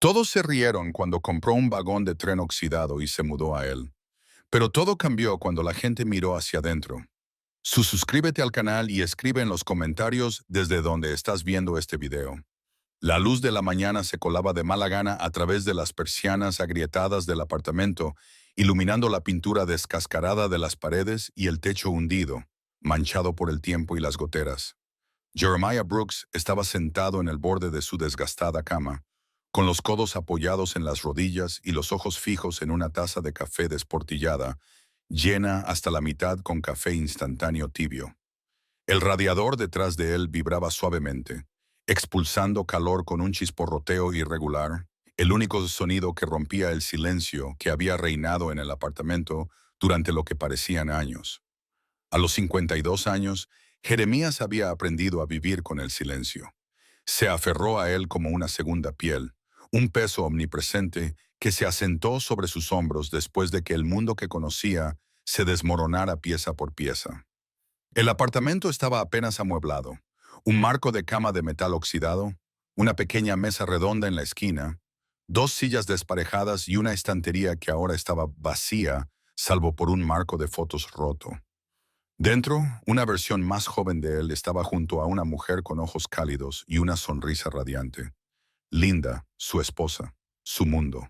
Todos se rieron cuando compró un vagón de tren oxidado y se mudó a él. Pero todo cambió cuando la gente miró hacia adentro. Suscríbete al canal y escribe en los comentarios desde donde estás viendo este video. La luz de la mañana se colaba de mala gana a través de las persianas agrietadas del apartamento, iluminando la pintura descascarada de las paredes y el techo hundido, manchado por el tiempo y las goteras. Jeremiah Brooks estaba sentado en el borde de su desgastada cama, con los codos apoyados en las rodillas y los ojos fijos en una taza de café desportillada, llena hasta la mitad con café instantáneo tibio. El radiador detrás de él vibraba suavemente, expulsando calor con un chisporroteo irregular, el único sonido que rompía el silencio que había reinado en el apartamento durante lo que parecían años. A los 52 años, Jeremías había aprendido a vivir con el silencio. Se aferró a él como una segunda piel, un peso omnipresente que se asentó sobre sus hombros después de que el mundo que conocía se desmoronara pieza por pieza. El apartamento estaba apenas amueblado. Un marco de cama de metal oxidado, una pequeña mesa redonda en la esquina, dos sillas desparejadas y una estantería que ahora estaba vacía, salvo por un marco de fotos roto. Dentro, una versión más joven de él estaba junto a una mujer con ojos cálidos y una sonrisa radiante. Linda, su esposa, su mundo.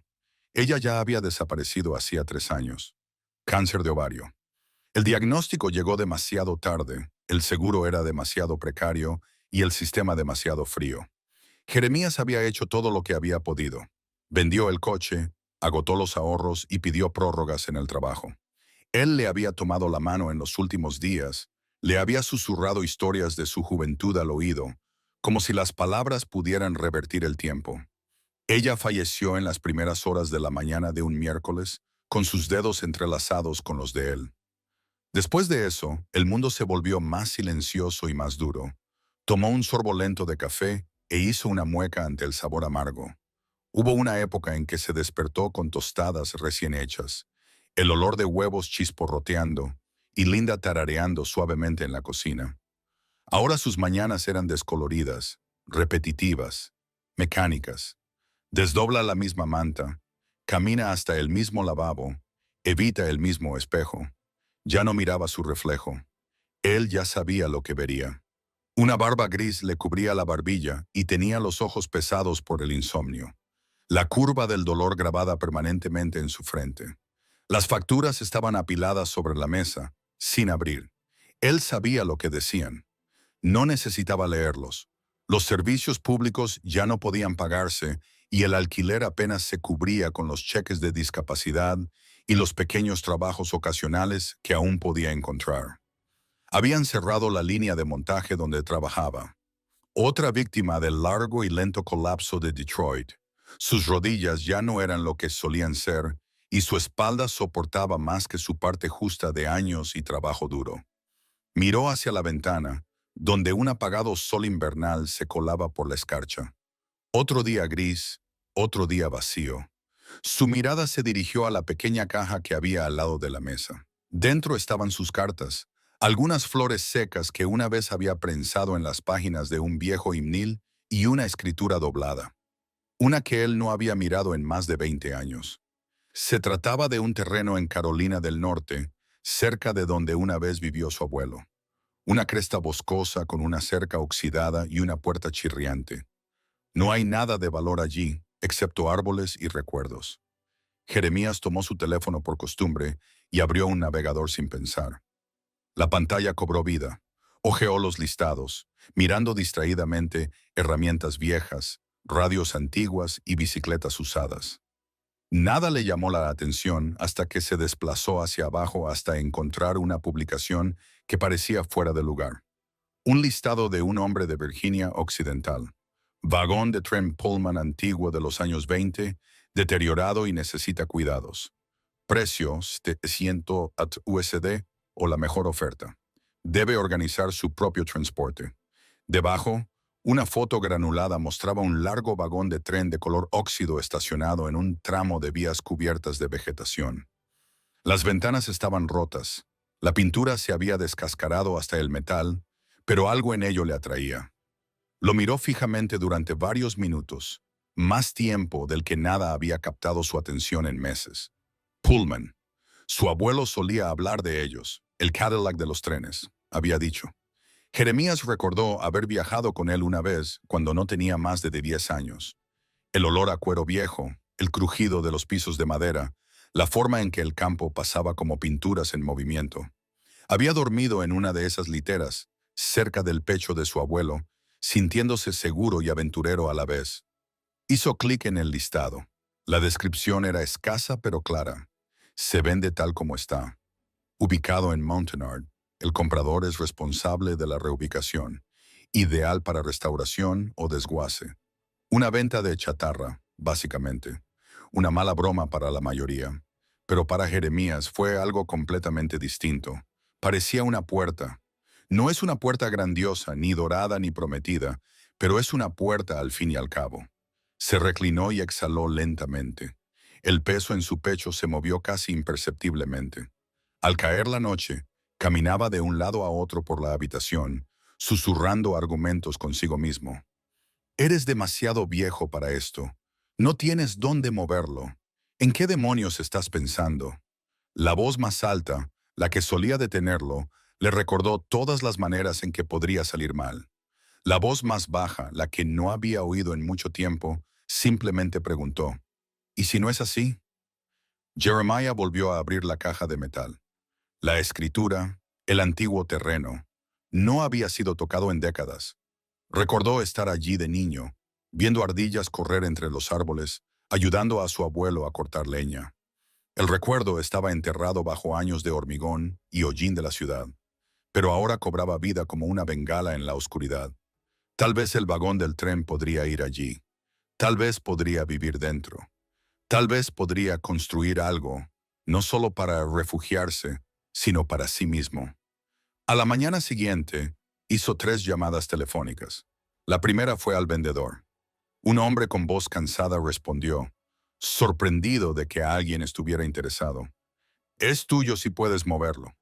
Ella ya había desaparecido hacía 3 años. Cáncer de ovario. El diagnóstico llegó demasiado tarde, el seguro era demasiado precario y el sistema demasiado frío. Jeremías había hecho todo lo que había podido. Vendió el coche, agotó los ahorros y pidió prórrogas en el trabajo. Él le había tomado la mano en los últimos días, le había susurrado historias de su juventud al oído, como si las palabras pudieran revertir el tiempo. Ella falleció en las primeras horas de la mañana de un miércoles, con sus dedos entrelazados con los de él. Después de eso, el mundo se volvió más silencioso y más duro. Tomó un sorbo lento de café e hizo una mueca ante el sabor amargo. Hubo una época en que se despertó con tostadas recién hechas, el olor de huevos chisporroteando y Linda tarareando suavemente en la cocina. Ahora sus mañanas eran descoloridas, repetitivas, mecánicas. Desdobla la misma manta, camina hasta el mismo lavabo, evita el mismo espejo. Ya no miraba su reflejo. Él ya sabía lo que vería. Una barba gris le cubría la barbilla y tenía los ojos pesados por el insomnio. La curva del dolor grabada permanentemente en su frente. Las facturas estaban apiladas sobre la mesa, sin abrir. Él sabía lo que decían. No necesitaba leerlos. Los servicios públicos ya no podían pagarse y el alquiler apenas se cubría con los cheques de discapacidad y los pequeños trabajos ocasionales que aún podía encontrar. Habían cerrado la línea de montaje donde trabajaba. Otra víctima del largo y lento colapso de Detroit. Sus rodillas ya no eran lo que solían ser y su espalda soportaba más que su parte justa de años y trabajo duro. Miró hacia la ventana, donde un apagado sol invernal se colaba por la escarcha. Otro día gris, otro día vacío. Su mirada se dirigió a la pequeña caja que había al lado de la mesa. Dentro estaban sus cartas, algunas flores secas que una vez había prensado en las páginas de un viejo himnil y una escritura doblada. Una que él no había mirado en más de 20 años. Se trataba de un terreno en Carolina del Norte, cerca de donde una vez vivió su abuelo. Una cresta boscosa con una cerca oxidada y una puerta chirriante. No hay nada de valor allí, excepto árboles y recuerdos. Jeremías tomó su teléfono por costumbre y abrió un navegador sin pensar. La pantalla cobró vida. Hojeó los listados, mirando distraídamente herramientas viejas, radios antiguas y bicicletas usadas. Nada le llamó la atención hasta que se desplazó hacia abajo hasta encontrar una publicación que parecía fuera de lugar. Un listado de un hombre de Virginia Occidental. Vagón de tren Pullman antiguo de los años 20, deteriorado y necesita cuidados. Precio 700 USD o la mejor oferta. Debe organizar su propio transporte. Debajo, una foto granulada mostraba un largo vagón de tren de color óxido estacionado en un tramo de vías cubiertas de vegetación. Las ventanas estaban rotas. La pintura se había descascarado hasta el metal, pero algo en ello le atraía. Lo miró fijamente durante varios minutos. más tiempo del que nada había captado su atención en meses. Pullman. Su abuelo solía hablar de ellos, el Cadillac de los trenes, había dicho. Jeremías recordó haber viajado con él una vez cuando no tenía más de 10 años. El olor a cuero viejo, el crujido de los pisos de madera, la forma en que el campo pasaba como pinturas en movimiento. Había dormido en una de esas literas, cerca del pecho de su abuelo, sintiéndose seguro y aventurero a la vez. Hizo clic en el listado. La descripción era escasa pero clara. Se vende tal como está. Ubicado en Montagnard, el comprador es responsable de la reubicación, ideal para restauración o desguace. Una venta de chatarra, básicamente. Una mala broma para la mayoría. Pero para Jeremías fue algo completamente distinto. Parecía una puerta. No es una puerta grandiosa, ni dorada ni prometida, pero es una puerta al fin y al cabo. Se reclinó y exhaló lentamente. El peso en su pecho se movió casi imperceptiblemente. Al caer la noche, caminaba de un lado a otro por la habitación, susurrando argumentos consigo mismo. Eres demasiado viejo para esto. No tienes dónde moverlo. ¿En qué demonios estás pensando? La voz más alta, la que solía detenerlo, le recordó todas las maneras en que podría salir mal. La voz más baja, la que no había oído en mucho tiempo, simplemente preguntó, ¿y si no es así? Jeremiah volvió a abrir la caja de metal. La escritura, el antiguo terreno, no había sido tocado en décadas. Recordó estar allí de niño, viendo ardillas correr entre los árboles, ayudando a su abuelo a cortar leña. El recuerdo estaba enterrado bajo años de hormigón y hollín de la ciudad, pero ahora cobraba vida como una bengala en la oscuridad. Tal vez el vagón del tren podría ir allí. Tal vez podría vivir dentro. Tal vez podría construir algo, no solo para refugiarse, sino para sí mismo. A la mañana siguiente, hizo 3 llamadas telefónicas. La primera fue al vendedor. Un hombre con voz cansada respondió, sorprendido de que alguien estuviera interesado. Es tuyo si puedes moverlo,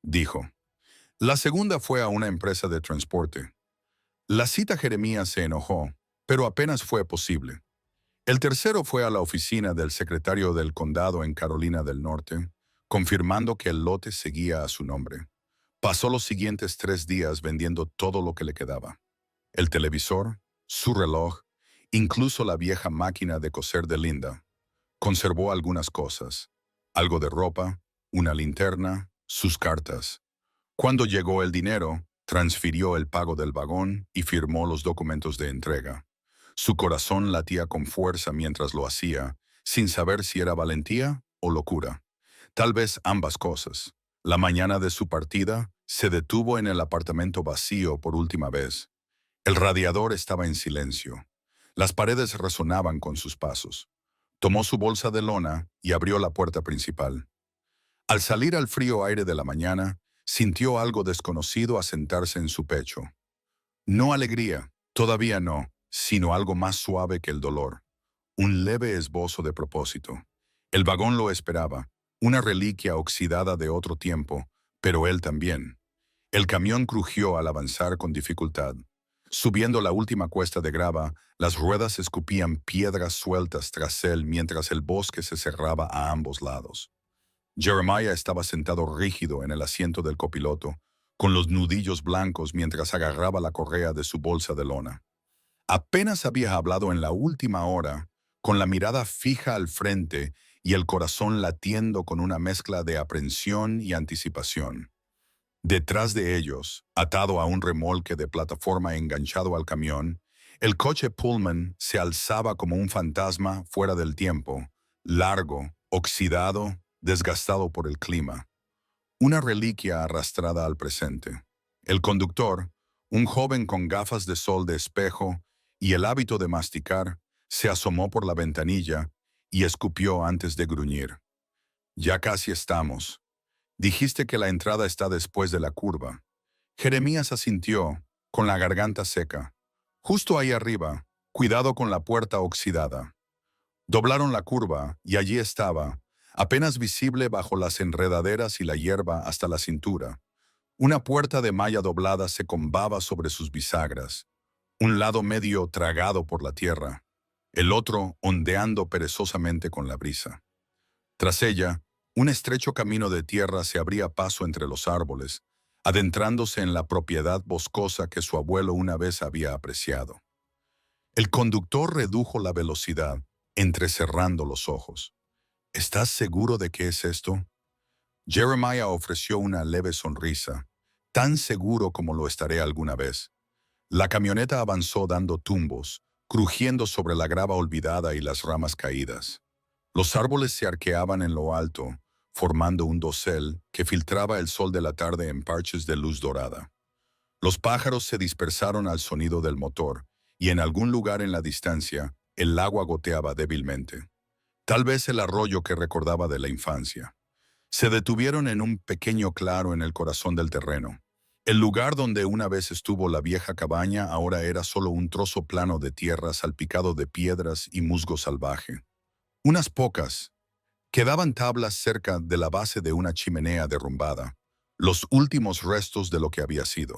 dijo. La segunda fue a una empresa de transporte. La cita Jeremías se enojó, pero apenas fue posible. El tercero fue a la oficina del secretario del condado en Carolina del Norte, confirmando que el lote seguía a su nombre. Pasó los siguientes 3 días vendiendo todo lo que le quedaba. El televisor, su reloj, incluso la vieja máquina de coser de Linda. Conservó algunas cosas, algo de ropa, una linterna, sus cartas. Cuando llegó el dinero, transfirió el pago del vagón y firmó los documentos de entrega. Su corazón latía con fuerza mientras lo hacía, sin saber si era valentía o locura. Tal vez ambas cosas. La mañana de su partida, se detuvo en el apartamento vacío por última vez. El radiador estaba en silencio. Las paredes resonaban con sus pasos. Tomó su bolsa de lona y abrió la puerta principal. Al salir al frío aire de la mañana, sintió algo desconocido asentarse en su pecho. No alegría, todavía no, sino algo más suave que el dolor. Un leve esbozo de propósito. El vagón lo esperaba, una reliquia oxidada de otro tiempo, pero él también. El camión crujió al avanzar con dificultad. Subiendo la última cuesta de grava, las ruedas escupían piedras sueltas tras él mientras el bosque se cerraba a ambos lados. Jeremiah estaba sentado rígido en el asiento del copiloto, con los nudillos blancos mientras agarraba la correa de su bolsa de lona. Apenas había hablado en la última hora, con la mirada fija al frente y el corazón latiendo con una mezcla de aprensión y anticipación. Detrás de ellos, atado a un remolque de plataforma enganchado al camión, el coche Pullman se alzaba como un fantasma fuera del tiempo, largo, oxidado, desgastado por el clima. Una reliquia arrastrada al presente. El conductor, un joven con gafas de sol de espejo y el hábito de masticar, se asomó por la ventanilla y escupió antes de gruñir. Ya casi estamos. Dijiste que la entrada está después de la curva. Jeremías asintió, con la garganta seca. Justo ahí arriba, cuidado con la puerta oxidada. Doblaron la curva y allí estaba, apenas visible bajo las enredaderas y la hierba hasta la cintura. Una puerta de malla doblada se combaba sobre sus bisagras, un lado medio tragado por la tierra. el otro ondeando perezosamente con la brisa. Tras ella, un estrecho camino de tierra se abría paso entre los árboles, adentrándose en la propiedad boscosa que su abuelo una vez había apreciado. El conductor redujo la velocidad, entrecerrando los ojos. ¿Estás seguro de qué es esto? Jeremiah ofreció una leve sonrisa, tan seguro como lo estaré alguna vez. La camioneta avanzó dando tumbos, crujiendo sobre la grava olvidada y las ramas caídas. Los árboles se arqueaban en lo alto, formando un dosel que filtraba el sol de la tarde en parches de luz dorada. Los pájaros se dispersaron al sonido del motor, y en algún lugar en la distancia, el agua goteaba débilmente. Tal vez el arroyo que recordaba de la infancia. Se detuvieron en un pequeño claro en el corazón del terreno. El lugar donde una vez estuvo la vieja cabaña ahora era solo un trozo plano de tierra salpicado de piedras y musgo salvaje. Unas pocas. Quedaban tablas cerca de la base de una chimenea derrumbada, los últimos restos de lo que había sido.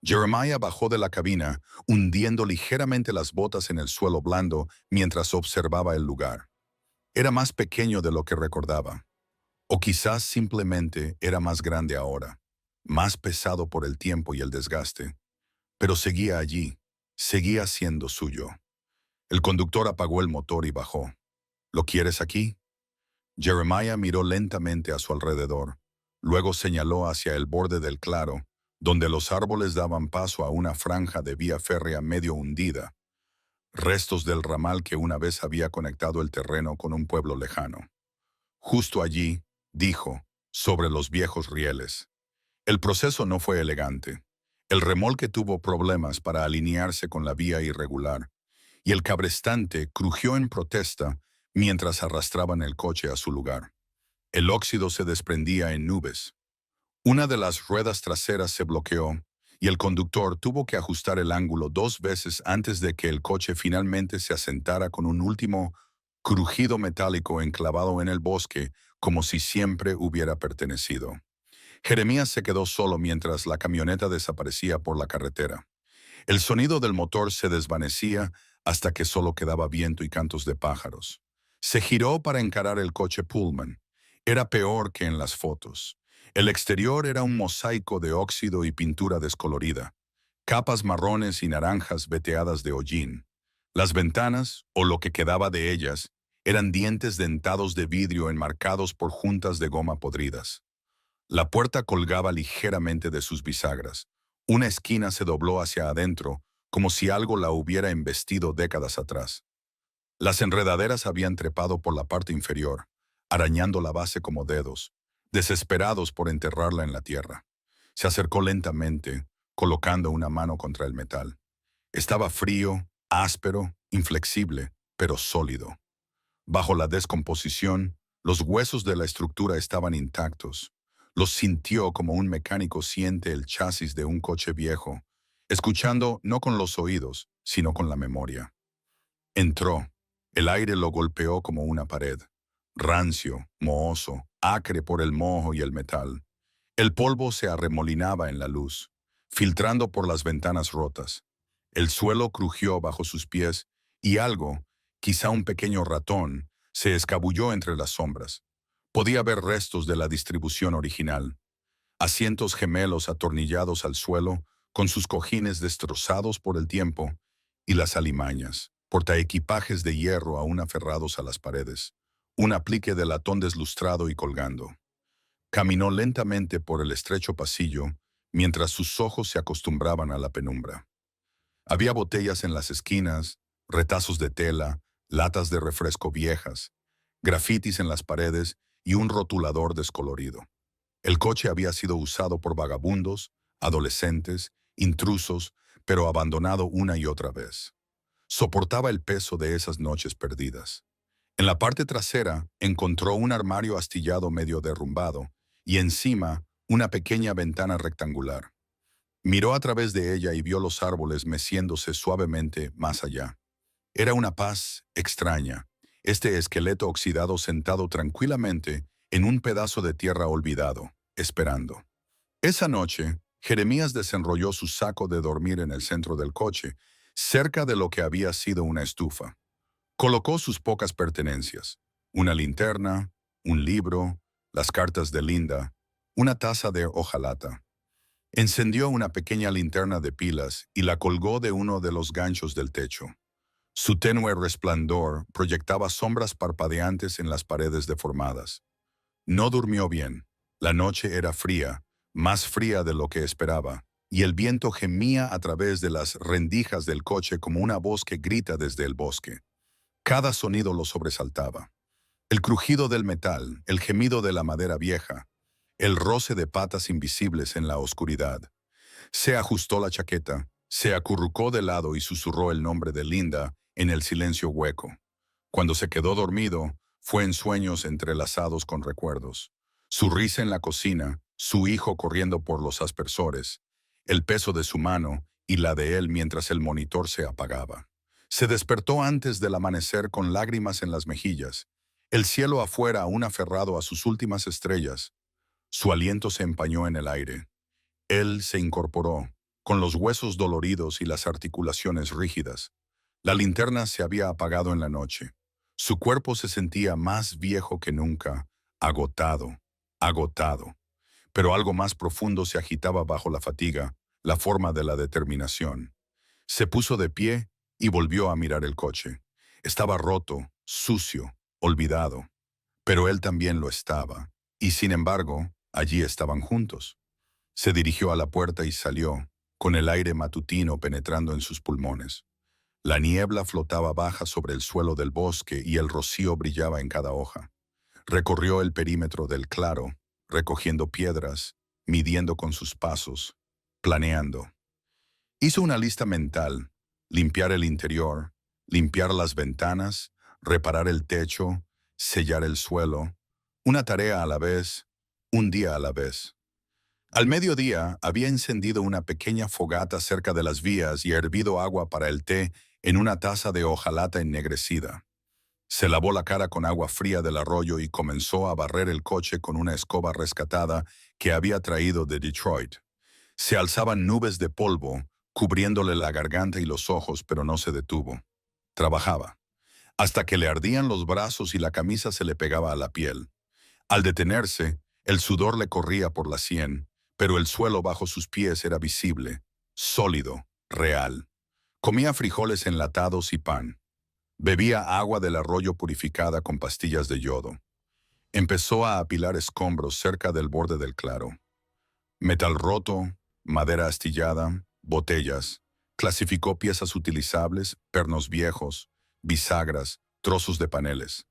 Jeremiah bajó de la cabina, hundiendo ligeramente las botas en el suelo blando mientras observaba el lugar. Era más pequeño de lo que recordaba. O quizás simplemente era más grande ahora, más pesado por el tiempo y el desgaste. Pero seguía allí, seguía siendo suyo. El conductor apagó el motor y bajó. ¿Lo quieres aquí? Jeremiah miró lentamente a su alrededor. Luego señaló hacia el borde del claro, donde los árboles daban paso a una franja de vía férrea medio hundida, restos del ramal que una vez había conectado el terreno con un pueblo lejano. Justo allí, dijo, sobre los viejos rieles. El proceso no fue elegante. El remolque tuvo problemas para alinearse con la vía irregular, y el cabrestante crujió en protesta mientras arrastraban el coche a su lugar. El óxido se desprendía en nubes. Una de las ruedas traseras se bloqueó, y el conductor tuvo que ajustar el ángulo 2 veces antes de que el coche finalmente se asentara con un último crujido metálico enclavado en el bosque, como si siempre hubiera pertenecido. Jeremías se quedó solo mientras la camioneta desaparecía por la carretera. El sonido del motor se desvanecía hasta que solo quedaba viento y cantos de pájaros. Se giró para encarar el coche Pullman. Era peor que en las fotos. El exterior era un mosaico de óxido y pintura descolorida, capas marrones y naranjas veteadas de hollín. Las ventanas, o lo que quedaba de ellas, eran dientes dentados de vidrio enmarcados por juntas de goma podridas. La puerta colgaba ligeramente de sus bisagras. Una esquina se dobló hacia adentro, como si algo la hubiera embestido décadas atrás. Las enredaderas habían trepado por la parte inferior, arañando la base como dedos, desesperados por enterrarla en la tierra. Se acercó lentamente, colocando una mano contra el metal. Estaba frío, áspero, inflexible, pero sólido. Bajo la descomposición, los huesos de la estructura estaban intactos. Los sintió como un mecánico siente el chasis de un coche viejo, escuchando no con los oídos, sino con la memoria. Entró. El aire lo golpeó como una pared. Rancio, mohoso, acre por el moho y el metal. El polvo se arremolinaba en la luz, filtrando por las ventanas rotas. El suelo crujió bajo sus pies y algo, quizá un pequeño ratón, se escabulló entre las sombras. Podía ver restos de la distribución original. Asientos gemelos atornillados al suelo, con sus cojines destrozados por el tiempo, y las alimañas, portaequipajes de hierro aún aferrados a las paredes, un aplique de latón deslustrado y colgando. Caminó lentamente por el estrecho pasillo, mientras sus ojos se acostumbraban a la penumbra. Había botellas en las esquinas, retazos de tela, latas de refresco viejas, grafitis en las paredes y un rotulador descolorido. El coche había sido usado por vagabundos, adolescentes, intrusos, pero abandonado una y otra vez. Soportaba el peso de esas noches perdidas. En la parte trasera encontró un armario astillado medio derrumbado y encima una pequeña ventana rectangular. Miró a través de ella y vio los árboles meciéndose suavemente más allá. Era una paz extraña, este esqueleto oxidado sentado tranquilamente en un pedazo de tierra olvidado, esperando. Esa noche, Jeremías desenrolló su saco de dormir en el centro del coche, cerca de lo que había sido una estufa. Colocó sus pocas pertenencias, una linterna, un libro, las cartas de Linda, una taza de hojalata. Encendió una pequeña linterna de pilas y la colgó de uno de los ganchos del techo. Su tenue resplandor proyectaba sombras parpadeantes en las paredes deformadas. No durmió bien. La noche era fría, más fría de lo que esperaba, y el viento gemía a través de las rendijas del coche como una voz que grita desde el bosque. Cada sonido lo sobresaltaba. El crujido del metal, el gemido de la madera vieja, el roce de patas invisibles en la oscuridad. Se ajustó la chaqueta, se acurrucó de lado y susurró el nombre de Linda en el silencio hueco. Cuando se quedó dormido, fue en sueños entrelazados con recuerdos. Su risa en la cocina, su hijo corriendo por los aspersores, el peso de su mano y la de él mientras el monitor se apagaba. Se despertó antes del amanecer con lágrimas en las mejillas, el cielo afuera aún aferrado a sus últimas estrellas. Su aliento se empañó en el aire. Él se incorporó, con los huesos doloridos y las articulaciones rígidas. La linterna se había apagado en la noche. Su cuerpo se sentía más viejo que nunca, agotado, agotado. Pero algo más profundo se agitaba bajo la fatiga, la forma de la determinación. Se puso de pie y volvió a mirar el coche. Estaba roto, sucio, olvidado. Pero él también lo estaba. Y sin embargo, allí estaban juntos. Se dirigió a la puerta y salió, con el aire matutino penetrando en sus pulmones. La niebla flotaba baja sobre el suelo del bosque y el rocío brillaba en cada hoja. Recorrió el perímetro del claro, recogiendo piedras, midiendo con sus pasos, planeando. Hizo una lista mental: limpiar el interior, limpiar las ventanas, reparar el techo, sellar el suelo, una tarea a la vez, un día a la vez. Al mediodía había encendido una pequeña fogata cerca de las vías y hervido agua para el té en una taza de hojalata ennegrecida. Se lavó la cara con agua fría del arroyo y comenzó a barrer el coche con una escoba rescatada que había traído de Detroit. Se alzaban nubes de polvo, cubriéndole la garganta y los ojos, pero no se detuvo. Trabajaba, hasta que le ardían los brazos y la camisa se le pegaba a la piel. Al detenerse, el sudor le corría por la sien, pero el suelo bajo sus pies era visible, sólido, real. Comía frijoles enlatados y pan. Bebía agua del arroyo purificada con pastillas de yodo. Empezó a apilar escombros cerca del borde del claro. Metal roto, madera astillada, botellas. Clasificó piezas utilizables, pernos viejos, bisagras, trozos de paneles.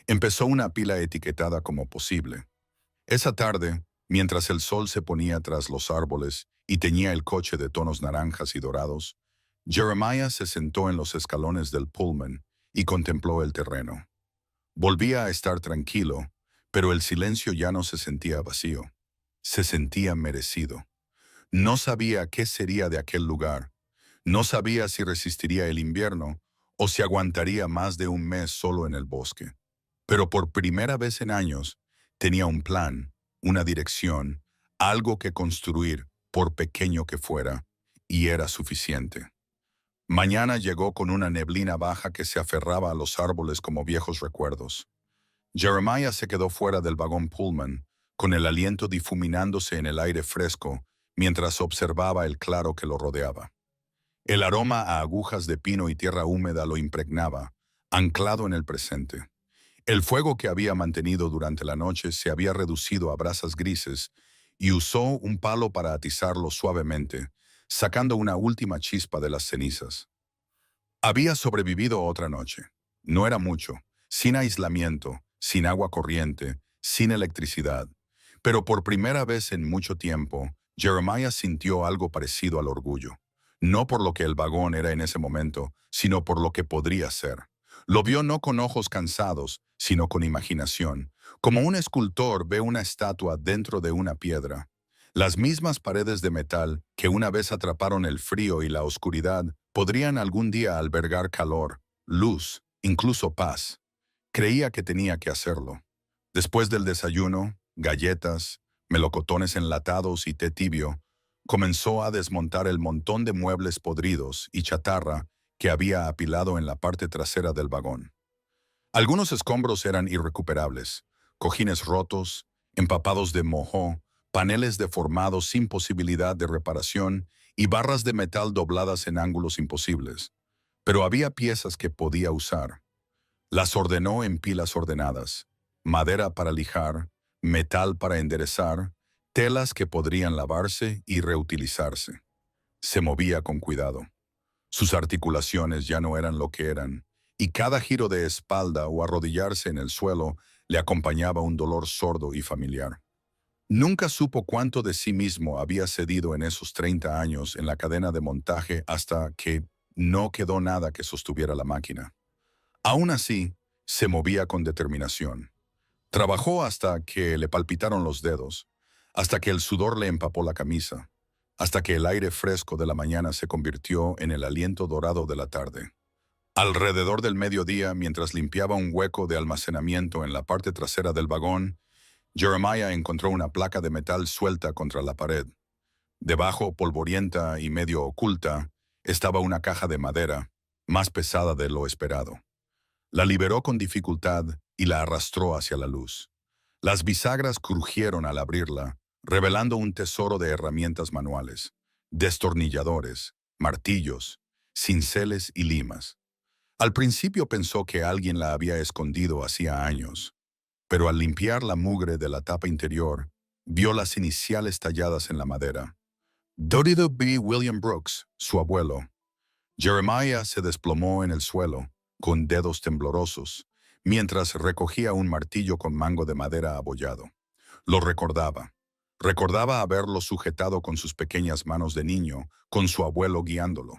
Empezó una pila etiquetada como posible. Esa tarde, mientras el sol se ponía tras los árboles y teñía el coche de tonos naranjas y dorados, Jeremiah se sentó en los escalones del Pullman y contempló el terreno. Volvía a estar tranquilo, pero el silencio ya no se sentía vacío. Se sentía merecido. No sabía qué sería de aquel lugar. No sabía si resistiría el invierno o si aguantaría más de un mes solo en el bosque. Pero por primera vez en años, tenía un plan, una dirección, algo que construir, por pequeño que fuera, y era suficiente. Mañana llegó con una neblina baja que se aferraba a los árboles como viejos recuerdos. Jeremiah se quedó fuera del vagón Pullman, con el aliento difuminándose en el aire fresco, mientras observaba el claro que lo rodeaba. El aroma a agujas de pino y tierra húmeda lo impregnaba, anclado en el presente. El fuego que había mantenido durante la noche se había reducido a brasas grises y usó un palo para atizarlo suavemente, sacando una última chispa de las cenizas. Había sobrevivido otra noche. No era mucho, sin aislamiento, sin agua corriente, sin electricidad. Pero por primera vez en mucho tiempo, Jeremiah sintió algo parecido al orgullo. No por lo que el vagón era en ese momento, sino por lo que podría ser. Lo vio no con ojos cansados, sino con imaginación, como un escultor ve una estatua dentro de una piedra. Las mismas paredes de metal que una vez atraparon el frío y la oscuridad podrían algún día albergar calor, luz, incluso paz. Creía que tenía que hacerlo. Después del desayuno, galletas, melocotones enlatados y té tibio, comenzó a desmontar el montón de muebles podridos y chatarra que había apilado en la parte trasera del vagón. Algunos escombros eran irrecuperables, cojines rotos, empapados de moho, paneles deformados sin posibilidad de reparación y barras de metal dobladas en ángulos imposibles. Pero había piezas que podía usar. Las ordenó en pilas ordenadas: madera para lijar, metal para enderezar, telas que podrían lavarse y reutilizarse. Se movía con cuidado. Sus articulaciones ya no eran lo que eran, y cada giro de espalda o arrodillarse en el suelo le acompañaba un dolor sordo y familiar. Nunca supo cuánto de sí mismo había cedido en esos 30 años en la cadena de montaje hasta que no quedó nada que sostuviera la máquina. Aún así, se movía con determinación. Trabajó hasta que le palpitaron los dedos, hasta que el sudor le empapó la camisa, hasta que el aire fresco de la mañana se convirtió en el aliento dorado de la tarde. Alrededor del mediodía, mientras limpiaba un hueco de almacenamiento en la parte trasera del vagón, Jeremiah encontró una placa de metal suelta contra la pared. Debajo, polvorienta y medio oculta, estaba una caja de madera, más pesada de lo esperado. La liberó con dificultad y la arrastró hacia la luz. Las bisagras crujieron al abrirla, revelando un tesoro de herramientas manuales: destornilladores, martillos, cinceles y limas. Al principio pensó que alguien la había escondido hacía años, pero al limpiar la mugre de la tapa interior, vio las iniciales talladas en la madera: W. B. William Brooks, su abuelo. Jeremiah se desplomó en el suelo, con dedos temblorosos, mientras recogía un martillo con mango de madera abollado. Lo recordaba. Recordaba haberlo sujetado con sus pequeñas manos de niño, con su abuelo guiándolo.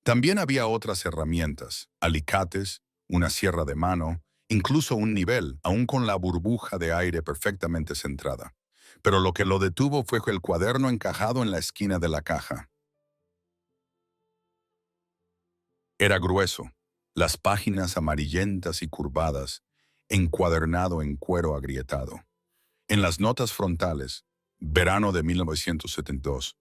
También había otras herramientas: alicates, una sierra de mano, incluso un nivel, aún con la burbuja de aire perfectamente centrada. Pero lo que lo detuvo fue el cuaderno encajado en la esquina de la caja. Era grueso, las páginas amarillentas y curvadas, encuadernado en cuero agrietado. En las notas frontales, verano de 1972.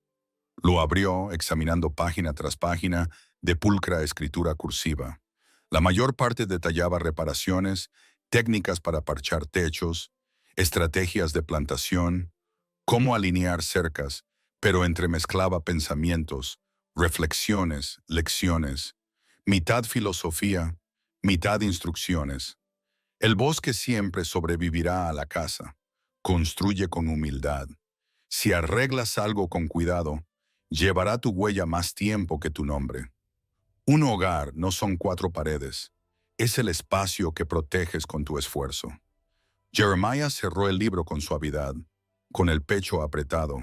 Lo abrió, examinando página tras página de pulcra escritura cursiva. La mayor parte detallaba reparaciones, técnicas para parchar techos, estrategias de plantación, cómo alinear cercas, pero entremezclaba pensamientos, reflexiones, lecciones, mitad filosofía, mitad instrucciones. El bosque siempre sobrevivirá a la casa. Construye con humildad. Si arreglas algo con cuidado, llevará tu huella más tiempo que tu nombre. Un hogar no son 4 paredes. Es el espacio que proteges con tu esfuerzo. Jeremiah cerró el libro con suavidad, con el pecho apretado.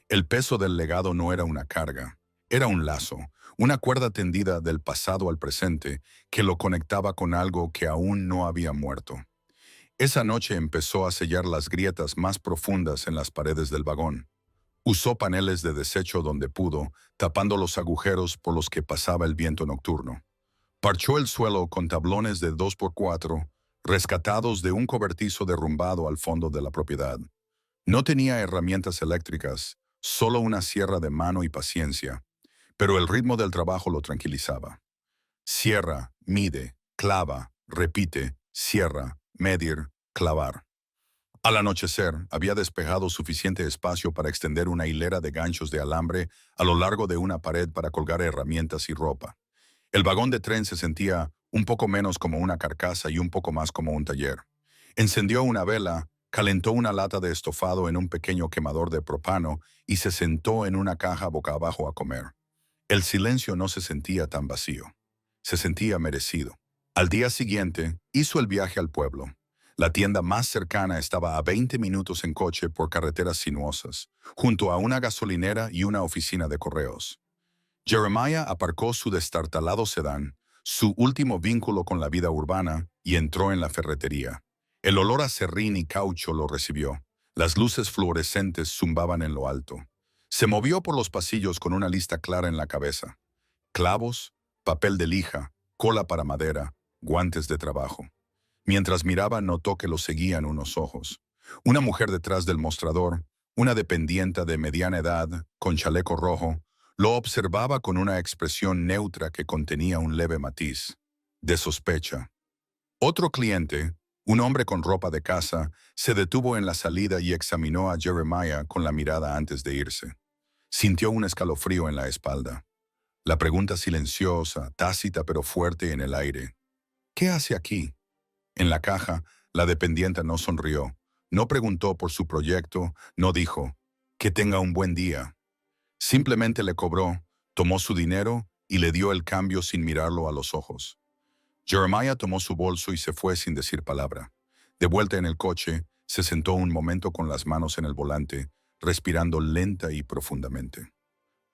El peso del legado no era una carga, era un lazo, una cuerda tendida del pasado al presente que lo conectaba con algo que aún no había muerto. Esa noche empezó a sellar las grietas más profundas en las paredes del vagón. Usó paneles de desecho donde pudo, tapando los agujeros por los que pasaba el viento nocturno. Parchó el suelo con tablones de 2x4, rescatados de un cobertizo derrumbado al fondo de la propiedad. No tenía herramientas eléctricas, solo una sierra de mano y paciencia, pero el ritmo del trabajo lo tranquilizaba. Cierra, mide, clava, repite, cierra, medir, clavar. Al anochecer, había despejado suficiente espacio para extender una hilera de ganchos de alambre a lo largo de una pared para colgar herramientas y ropa. El vagón de tren se sentía un poco menos como una carcasa y un poco más como un taller. Encendió una vela, calentó una lata de estofado en un pequeño quemador de propano y se sentó en una caja boca abajo a comer. El silencio no se sentía tan vacío. Se sentía merecido. Al día siguiente, hizo el viaje al pueblo. La tienda más cercana estaba a 20 minutos en coche por carreteras sinuosas, junto a una gasolinera y una oficina de correos. Jeremiah aparcó su destartalado sedán, su último vínculo con la vida urbana, y entró en la ferretería. El olor a serrín y caucho lo recibió. Las luces fluorescentes zumbaban en lo alto. Se movió por los pasillos con una lista clara en la cabeza: clavos, papel de lija, cola para madera, guantes de trabajo. Mientras miraba, notó que lo seguían unos ojos. Una mujer detrás del mostrador, una dependienta de mediana edad, con chaleco rojo, lo observaba con una expresión neutra que contenía un leve matiz de sospecha. Otro cliente, un hombre con ropa de casa, se detuvo en la salida y examinó a Jeremiah con la mirada antes de irse. Sintió un escalofrío en la espalda. La pregunta silenciosa, tácita pero fuerte en el aire. ¿Qué hace aquí? En la caja, la dependiente no sonrió. No preguntó por su proyecto, no dijo, que tenga un buen día. Simplemente le cobró, tomó su dinero y le dio el cambio sin mirarlo a los ojos. Jeremiah tomó su bolso y se fue sin decir palabra. De vuelta en el coche, se sentó un momento con las manos en el volante, respirando lenta y profundamente.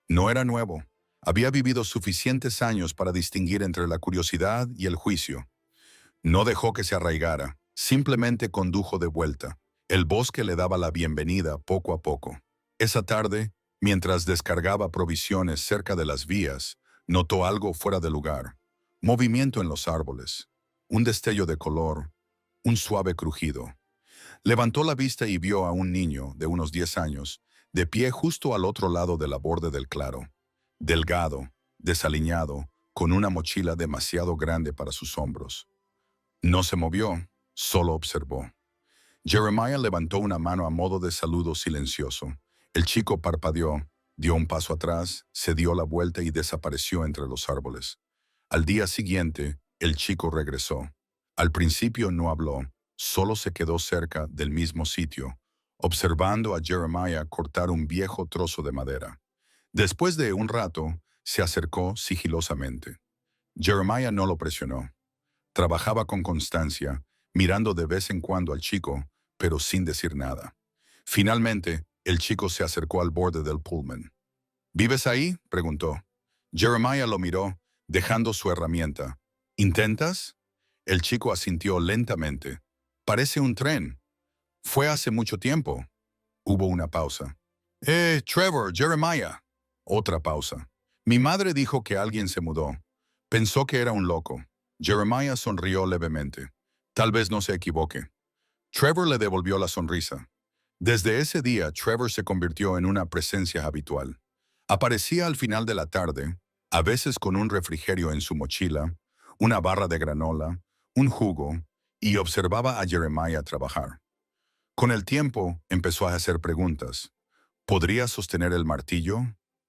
No era nuevo. Había vivido suficientes años para distinguir entre la curiosidad y el juicio. No dejó que se arraigara, simplemente condujo de vuelta. El bosque le daba la bienvenida poco a poco. Esa tarde, mientras descargaba provisiones cerca de las vías, notó algo fuera de lugar. Movimiento en los árboles, un destello de color, un suave crujido. Levantó la vista y vio a un niño de unos 10 años, de pie justo al otro lado de la borde del claro. Delgado, desaliñado, con una mochila demasiado grande para sus hombros. No se movió, solo observó. Jeremiah levantó una mano a modo de saludo silencioso. El chico parpadeó, dio un paso atrás, se dio la vuelta y desapareció entre los árboles. Al día siguiente, el chico regresó. Al principio no habló, solo se quedó cerca del mismo sitio, observando a Jeremiah cortar un viejo trozo de madera. Después de un rato, se acercó sigilosamente. Jeremiah no lo presionó. Trabajaba con constancia, mirando de vez en cuando al chico, pero sin decir nada. Finalmente, el chico se acercó al borde del Pullman. ¿Vives ahí?, preguntó. Jeremiah lo miró, dejando su herramienta. ¿Intentas? El chico asintió lentamente. Parece un tren. Fue hace mucho tiempo. Hubo una pausa. Trevor, Jeremiah. Otra pausa. Mi madre dijo que alguien se mudó. Pensó que era un loco. Jeremiah sonrió levemente. Tal vez no se equivoque. Trevor le devolvió la sonrisa. Desde ese día, Trevor se convirtió en una presencia habitual. Aparecía al final de la tarde, a veces con un refrigerio en su mochila, una barra de granola, un jugo, y observaba a Jeremiah trabajar. Con el tiempo, empezó a hacer preguntas. ¿Podría sostener el martillo?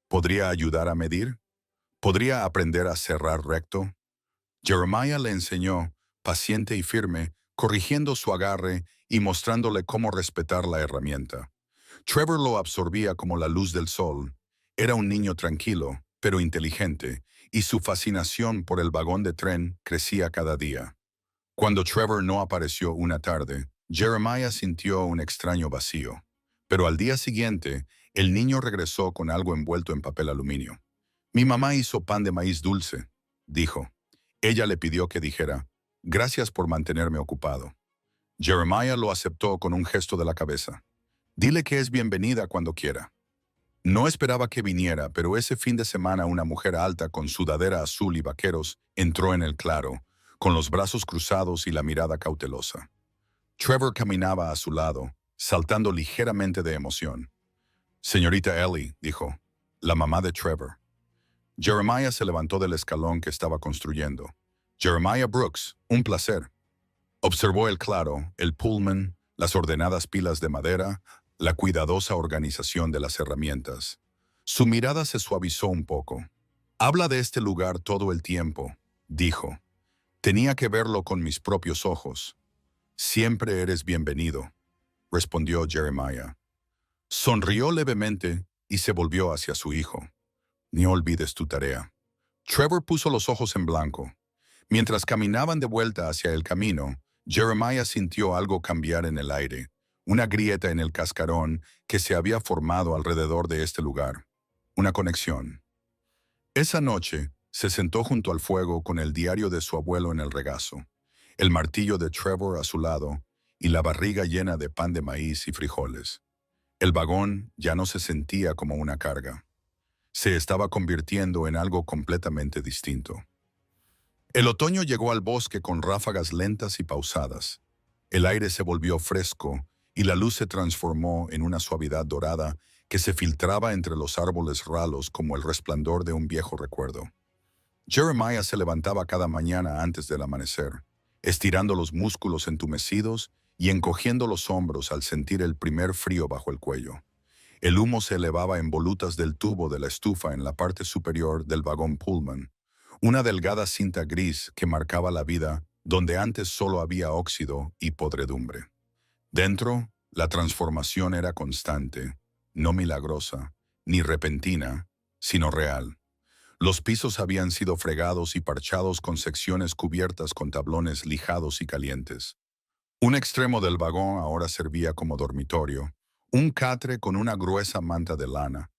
¿Podría ayudar a medir? ¿Podría aprender a cerrar recto? Jeremiah le enseñó, paciente y firme, corrigiendo su agarre y mostrándole cómo respetar la herramienta. Trevor lo absorbía como la luz del sol. Era un niño tranquilo, pero inteligente, y su fascinación por el vagón de tren crecía cada día. Cuando Trevor no apareció una tarde, Jeremiah sintió un extraño vacío. Pero al día siguiente, el niño regresó con algo envuelto en papel aluminio. Mi mamá hizo pan de maíz dulce, dijo. Ella le pidió que dijera, gracias por mantenerme ocupado. Jeremiah lo aceptó con un gesto de la cabeza. Dile que es bienvenida cuando quiera. No esperaba que viniera, pero ese fin de semana una mujer alta con sudadera azul y vaqueros entró en el claro, con los brazos cruzados y la mirada cautelosa. Trevor caminaba a su lado, saltando ligeramente de emoción. Señorita Ellie, dijo, la mamá de Trevor. Jeremiah se levantó del escalón que estaba construyendo. Jeremiah Brooks, un placer. Observó el claro, el Pullman, las ordenadas pilas de madera, la cuidadosa organización de las herramientas. Su mirada se suavizó un poco. Habla de este lugar todo el tiempo, dijo. Tenía que verlo con mis propios ojos. Siempre eres bienvenido, respondió Jeremiah. Sonrió levemente y se volvió hacia su hijo. Ni olvides tu tarea. Trevor puso los ojos en blanco. Mientras caminaban de vuelta hacia el camino, Jeremiah sintió algo cambiar en el aire, una grieta en el cascarón que se había formado alrededor de este lugar. Una conexión. Esa noche, se sentó junto al fuego con el diario de su abuelo en el regazo, el martillo de Trevor a su lado y la barriga llena de pan de maíz y frijoles. El vagón ya no se sentía como una carga. Se estaba convirtiendo en algo completamente distinto. El otoño llegó al bosque con ráfagas lentas y pausadas. El aire se volvió fresco y la luz se transformó en una suavidad dorada que se filtraba entre los árboles ralos como el resplandor de un viejo recuerdo. Jeremiah se levantaba cada mañana antes del amanecer. estirando los músculos entumecidos y encogiendo los hombros al sentir el primer frío bajo el cuello. El humo se elevaba en volutas del tubo de la estufa en la parte superior del vagón Pullman, una delgada cinta gris que marcaba la vida donde antes solo había óxido y podredumbre. Dentro, la transformación era constante, no milagrosa, ni repentina, sino real. Los pisos habían sido fregados y parchados con secciones cubiertas con tablones lijados y calientes. Un extremo del vagón ahora servía como dormitorio, un catre con una gruesa manta de lana,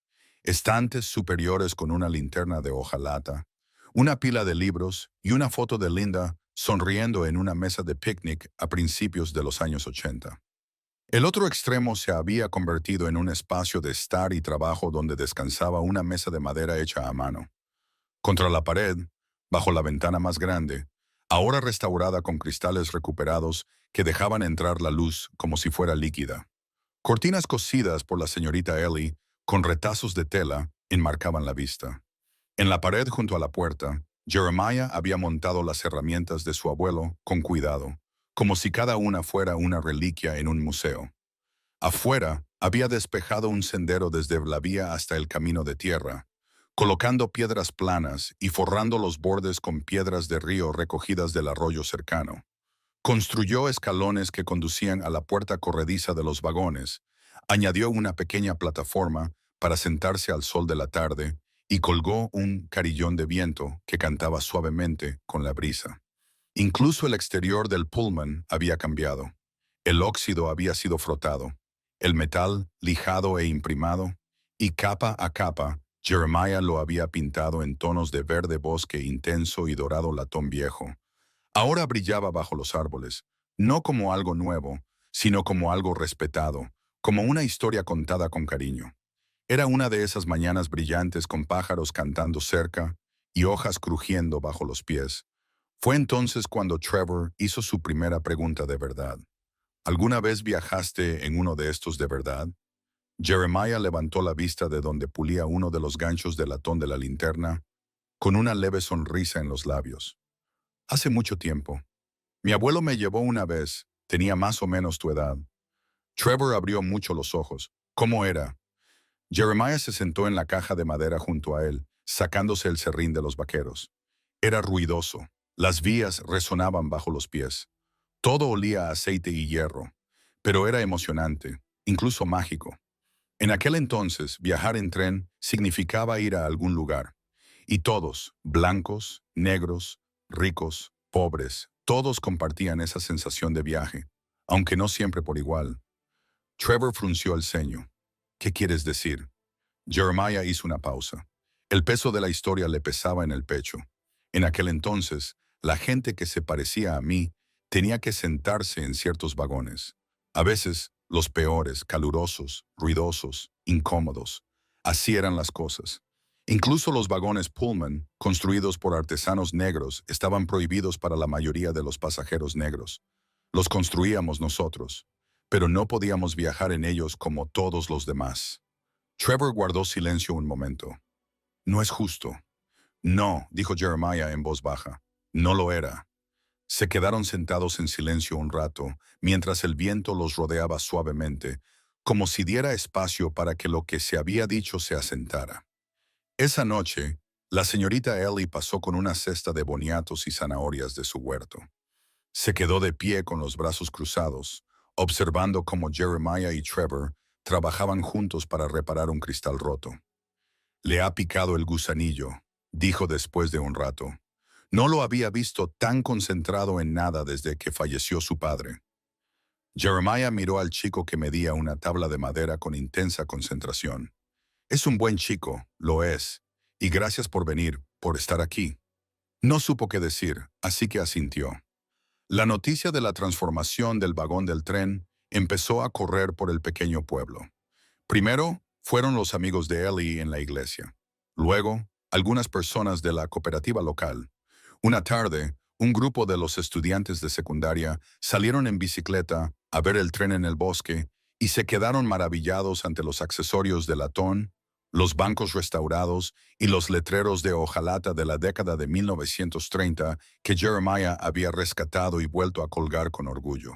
estantes superiores con una linterna de hojalata, una pila de libros y una foto de Linda sonriendo en una mesa de picnic a principios de los años 80. El otro extremo se había convertido en un espacio de estar y trabajo donde descansaba una mesa de madera hecha a mano. Contra la pared, bajo la ventana más grande, ahora restaurada con cristales recuperados que dejaban entrar la luz como si fuera líquida. Cortinas cosidas por la señorita Ellie, con retazos de tela, enmarcaban la vista. En la pared junto a la puerta, Jeremiah había montado las herramientas de su abuelo con cuidado, como si cada una fuera una reliquia en un museo. Afuera, había despejado un sendero desde la vía hasta el camino de tierra, colocando piedras planas y forrando los bordes con piedras de río recogidas del arroyo cercano. Construyó escalones que conducían a la puerta corrediza de los vagones, añadió una pequeña plataforma para sentarse al sol de la tarde y colgó un carillón de viento que cantaba suavemente con la brisa. Incluso el exterior del Pullman había cambiado. El óxido había sido frotado, el metal lijado e imprimado, y capa a capa, Jeremiah lo había pintado en tonos de verde bosque intenso y dorado latón viejo. Ahora brillaba bajo los árboles, no como algo nuevo, sino como algo respetado, como una historia contada con cariño. Era una de esas mañanas brillantes con pájaros cantando cerca y hojas crujiendo bajo los pies. Fue entonces cuando Trevor hizo su primera pregunta de verdad. ¿Alguna vez viajaste en uno de estos de verdad? Jeremiah levantó la vista de donde pulía uno de los ganchos de latón de la linterna, con una leve sonrisa en los labios. Hace mucho tiempo. Mi abuelo me llevó una vez, tenía más o menos tu edad. Trevor abrió mucho los ojos. ¿Cómo era? Jeremiah se sentó en la caja de madera junto a él, sacándose el serrín de los vaqueros. Era ruidoso. Las vías resonaban bajo los pies. Todo olía a aceite y hierro, pero era emocionante, incluso mágico. En aquel entonces, viajar en tren significaba ir a algún lugar. Y todos, blancos, negros, ricos, pobres, todos compartían esa sensación de viaje, aunque no siempre por igual. Trevor frunció el ceño. ¿Qué quieres decir? Jeremiah hizo una pausa. El peso de la historia le pesaba en el pecho. En aquel entonces, la gente que se parecía a mí tenía que sentarse en ciertos vagones. A veces, los peores, calurosos, ruidosos, incómodos. Así eran las cosas. Incluso los vagones Pullman, construidos por artesanos negros, estaban prohibidos para la mayoría de los pasajeros negros. Los construíamos nosotros, pero no podíamos viajar en ellos como todos los demás. Trevor guardó silencio un momento. No es justo. No, dijo Jeremiah en voz baja. No lo era. Se quedaron sentados en silencio un rato, mientras el viento los rodeaba suavemente, como si diera espacio para que lo que se había dicho se asentara. Esa noche, la señorita Ellie pasó con una cesta de boniatos y zanahorias de su huerto. Se quedó de pie con los brazos cruzados, observando cómo Jeremiah y Trevor trabajaban juntos para reparar un cristal roto. Le ha picado el gusanillo, dijo después de un rato. No lo había visto tan concentrado en nada desde que falleció su padre. Jeremiah miró al chico que medía una tabla de madera con intensa concentración. Es un buen chico, lo es, y gracias por venir, por estar aquí. No supo qué decir, así que asintió. La noticia de la transformación del vagón del tren empezó a correr por el pequeño pueblo. Primero, fueron los amigos de Ellie en la iglesia. Luego, algunas personas de la cooperativa local. Una tarde, un grupo de los estudiantes de secundaria salieron en bicicleta a ver el tren en el bosque y se quedaron maravillados ante los accesorios de latón, los bancos restaurados y los letreros de hojalata de la década de 1930 que Jeremiah había rescatado y vuelto a colgar con orgullo.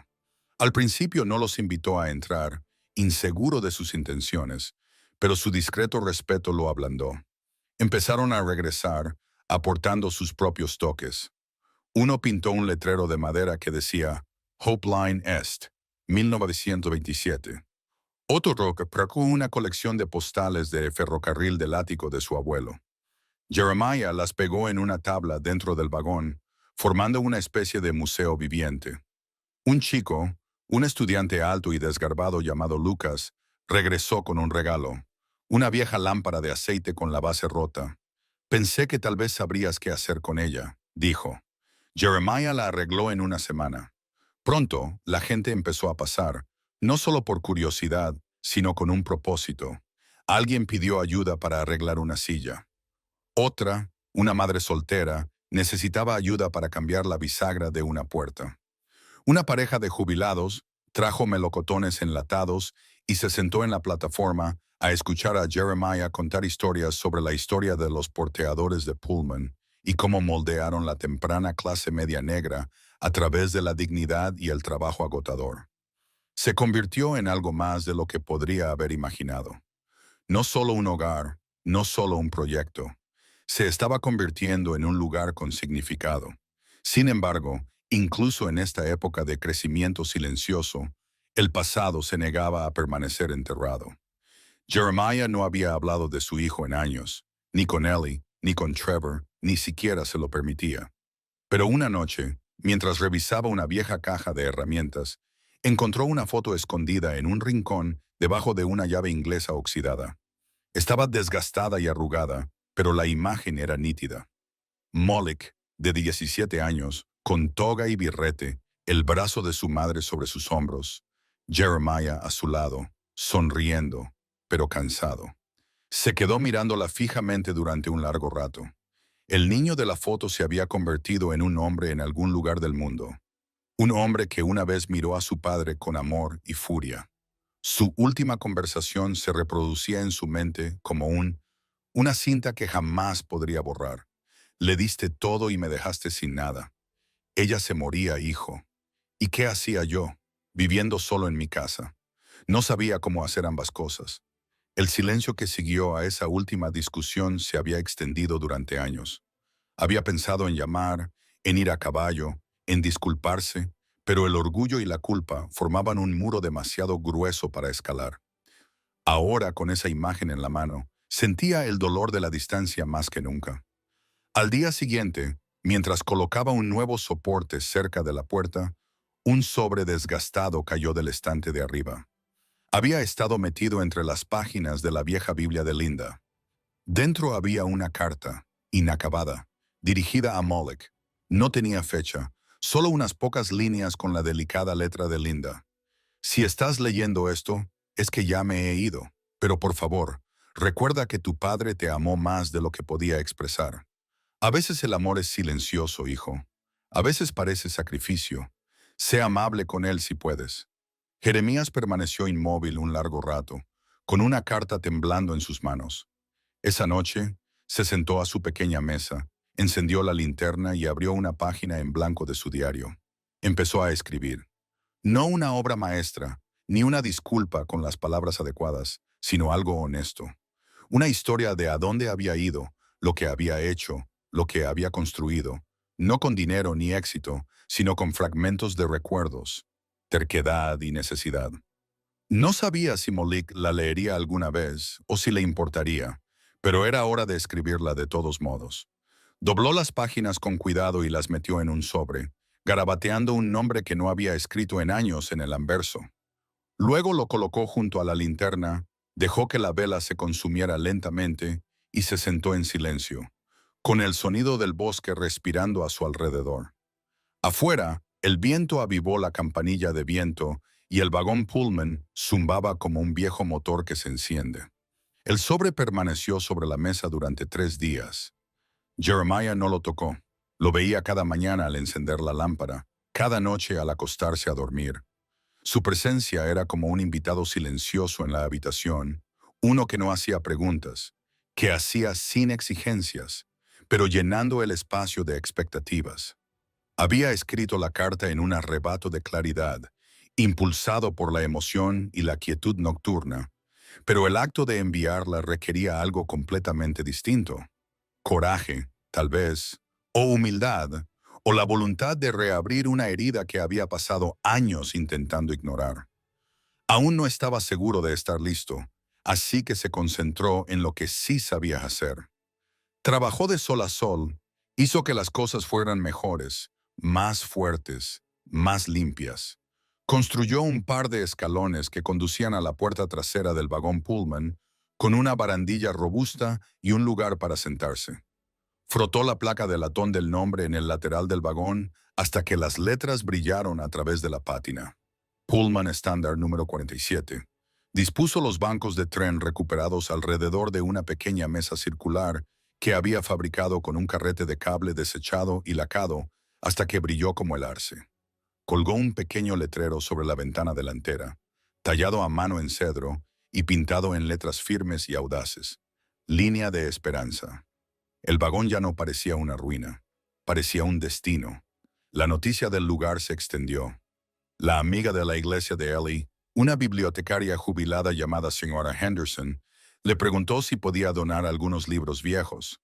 Al principio no los invitó a entrar, inseguro de sus intenciones, pero su discreto respeto lo ablandó. Empezaron a regresar, aportando sus propios toques. Uno pintó un letrero de madera que decía Hope Line Est, 1927. Otro preparó una colección de postales de ferrocarril del ático de su abuelo. Jeremiah las pegó en una tabla dentro del vagón, formando una especie de museo viviente. Un chico, un estudiante alto y desgarbado llamado Lucas, regresó con un regalo, una vieja lámpara de aceite con la base rota. Pensé que tal vez sabrías qué hacer con ella, dijo. Jeremiah la arregló en una semana. Pronto, la gente empezó a pasar, no solo por curiosidad, sino con un propósito. Alguien pidió ayuda para arreglar una silla. Otra, una madre soltera, necesitaba ayuda para cambiar la bisagra de una puerta. Una pareja de jubilados trajo melocotones enlatados y se sentó en la plataforma a escuchar a Jeremiah contar historias sobre la historia de los porteadores de Pullman y cómo moldearon la temprana clase media negra a través de la dignidad y el trabajo agotador. Se convirtió en algo más de lo que podría haber imaginado. No solo un hogar, no solo un proyecto. Se estaba convirtiendo en un lugar con significado. Sin embargo, incluso en esta época de crecimiento silencioso, el pasado se negaba a permanecer enterrado. Jeremiah no había hablado de su hijo en años, ni con Ellie, ni con Trevor, ni siquiera se lo permitía. Pero una noche, mientras revisaba una vieja caja de herramientas, encontró una foto escondida en un rincón debajo de una llave inglesa oxidada. Estaba desgastada y arrugada, pero la imagen era nítida. Moloch, de 17 años, con toga y birrete, el brazo de su madre sobre sus hombros, Jeremiah a su lado, sonriendo, pero cansado. Se quedó mirándola fijamente durante un largo rato. El niño de la foto se había convertido en un hombre en algún lugar del mundo. Un hombre que una vez miró a su padre con amor y furia. Su última conversación se reproducía en su mente como una cinta que jamás podría borrar. Le diste todo y me dejaste sin nada. Ella se moría, hijo. ¿Y qué hacía yo, viviendo solo en mi casa? No sabía cómo hacer ambas cosas. El silencio que siguió a esa última discusión se había extendido durante años. Había pensado en llamar, en ir a caballo, en disculparse, pero el orgullo y la culpa formaban un muro demasiado grueso para escalar. Ahora, con esa imagen en la mano, sentía el dolor de la distancia más que nunca. Al día siguiente, mientras colocaba un nuevo soporte cerca de la puerta, un sobre desgastado cayó del estante de arriba. Había estado metido entre las páginas de la vieja Biblia de Linda. Dentro había una carta, inacabada, dirigida a Moloch. No tenía fecha, solo unas pocas líneas con la delicada letra de Linda. Si estás leyendo esto, es que ya me he ido, pero por favor, recuerda que tu padre te amó más de lo que podía expresar. A veces el amor es silencioso, hijo. A veces parece sacrificio. Sé amable con él si puedes. Jeremías permaneció inmóvil un largo rato, con una carta temblando en sus manos. Esa noche, se sentó a su pequeña mesa, encendió la linterna y abrió una página en blanco de su diario. Empezó a escribir. No una obra maestra, ni una disculpa con las palabras adecuadas, sino algo honesto. Una historia de a dónde había ido, lo que había hecho, lo que había construido, no con dinero ni éxito, sino con fragmentos de recuerdos, terquedad y necesidad. No sabía si Moloch la leería alguna vez o si le importaría, pero era hora de escribirla de todos modos. Dobló las páginas con cuidado y las metió en un sobre, garabateando un nombre que no había escrito en años en el anverso. Luego lo colocó junto a la linterna, dejó que la vela se consumiera lentamente y se sentó en silencio, con el sonido del bosque respirando a su alrededor. Afuera, el viento avivó la campanilla de viento y el vagón Pullman zumbaba como un viejo motor que se enciende. El sobre permaneció sobre la mesa durante 3 días. Jeremiah no lo tocó. Lo veía cada mañana al encender la lámpara, cada noche al acostarse a dormir. Su presencia era como un invitado silencioso en la habitación, Uno que no hacía preguntas, que hacía sin exigencias, pero llenando el espacio de expectativas. Había escrito la carta en un arrebato de claridad, impulsado por la emoción y la quietud nocturna, pero el acto de enviarla requería algo completamente distinto. Coraje, tal vez, o humildad, o la voluntad de reabrir una herida que había pasado años intentando ignorar. Aún no estaba seguro de estar listo, así que se concentró en lo que sí sabía hacer. Trabajó de sol a sol, hizo que las cosas fueran mejores, más fuertes, más limpias. Construyó un par de escalones que conducían a la puerta trasera del vagón Pullman, con una barandilla robusta y un lugar para sentarse. Frotó la placa de latón del nombre en el lateral del vagón hasta que las letras brillaron a través de la pátina. Pullman estándar número 47. Dispuso los bancos de tren recuperados alrededor de una pequeña mesa circular que había fabricado con un carrete de cable desechado y lacado hasta que brilló como el arce. Colgó un pequeño letrero sobre la ventana delantera, tallado a mano en cedro y pintado en letras firmes y audaces. Línea de esperanza. El vagón ya no parecía una ruina, parecía un destino. La noticia del lugar se extendió. La amiga de la iglesia de Ellie, una bibliotecaria jubilada llamada señora Henderson, le preguntó si podía donar algunos libros viejos.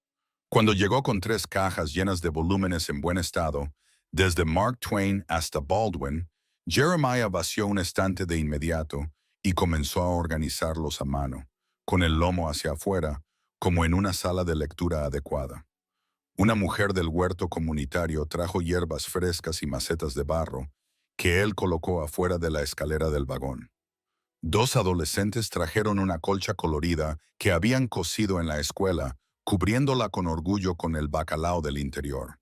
Cuando llegó con 3 cajas llenas de volúmenes en buen estado, desde Mark Twain hasta Baldwin, Jeremiah vació un estante de inmediato y comenzó a organizarlos a mano, con el lomo hacia afuera, como en una sala de lectura adecuada. Una mujer del huerto comunitario trajo hierbas frescas y macetas de barro, que él colocó afuera de la escalera del vagón. 2 adolescentes trajeron una colcha colorida que habían cosido en la escuela, cubriéndola con orgullo con el bacalao del interior.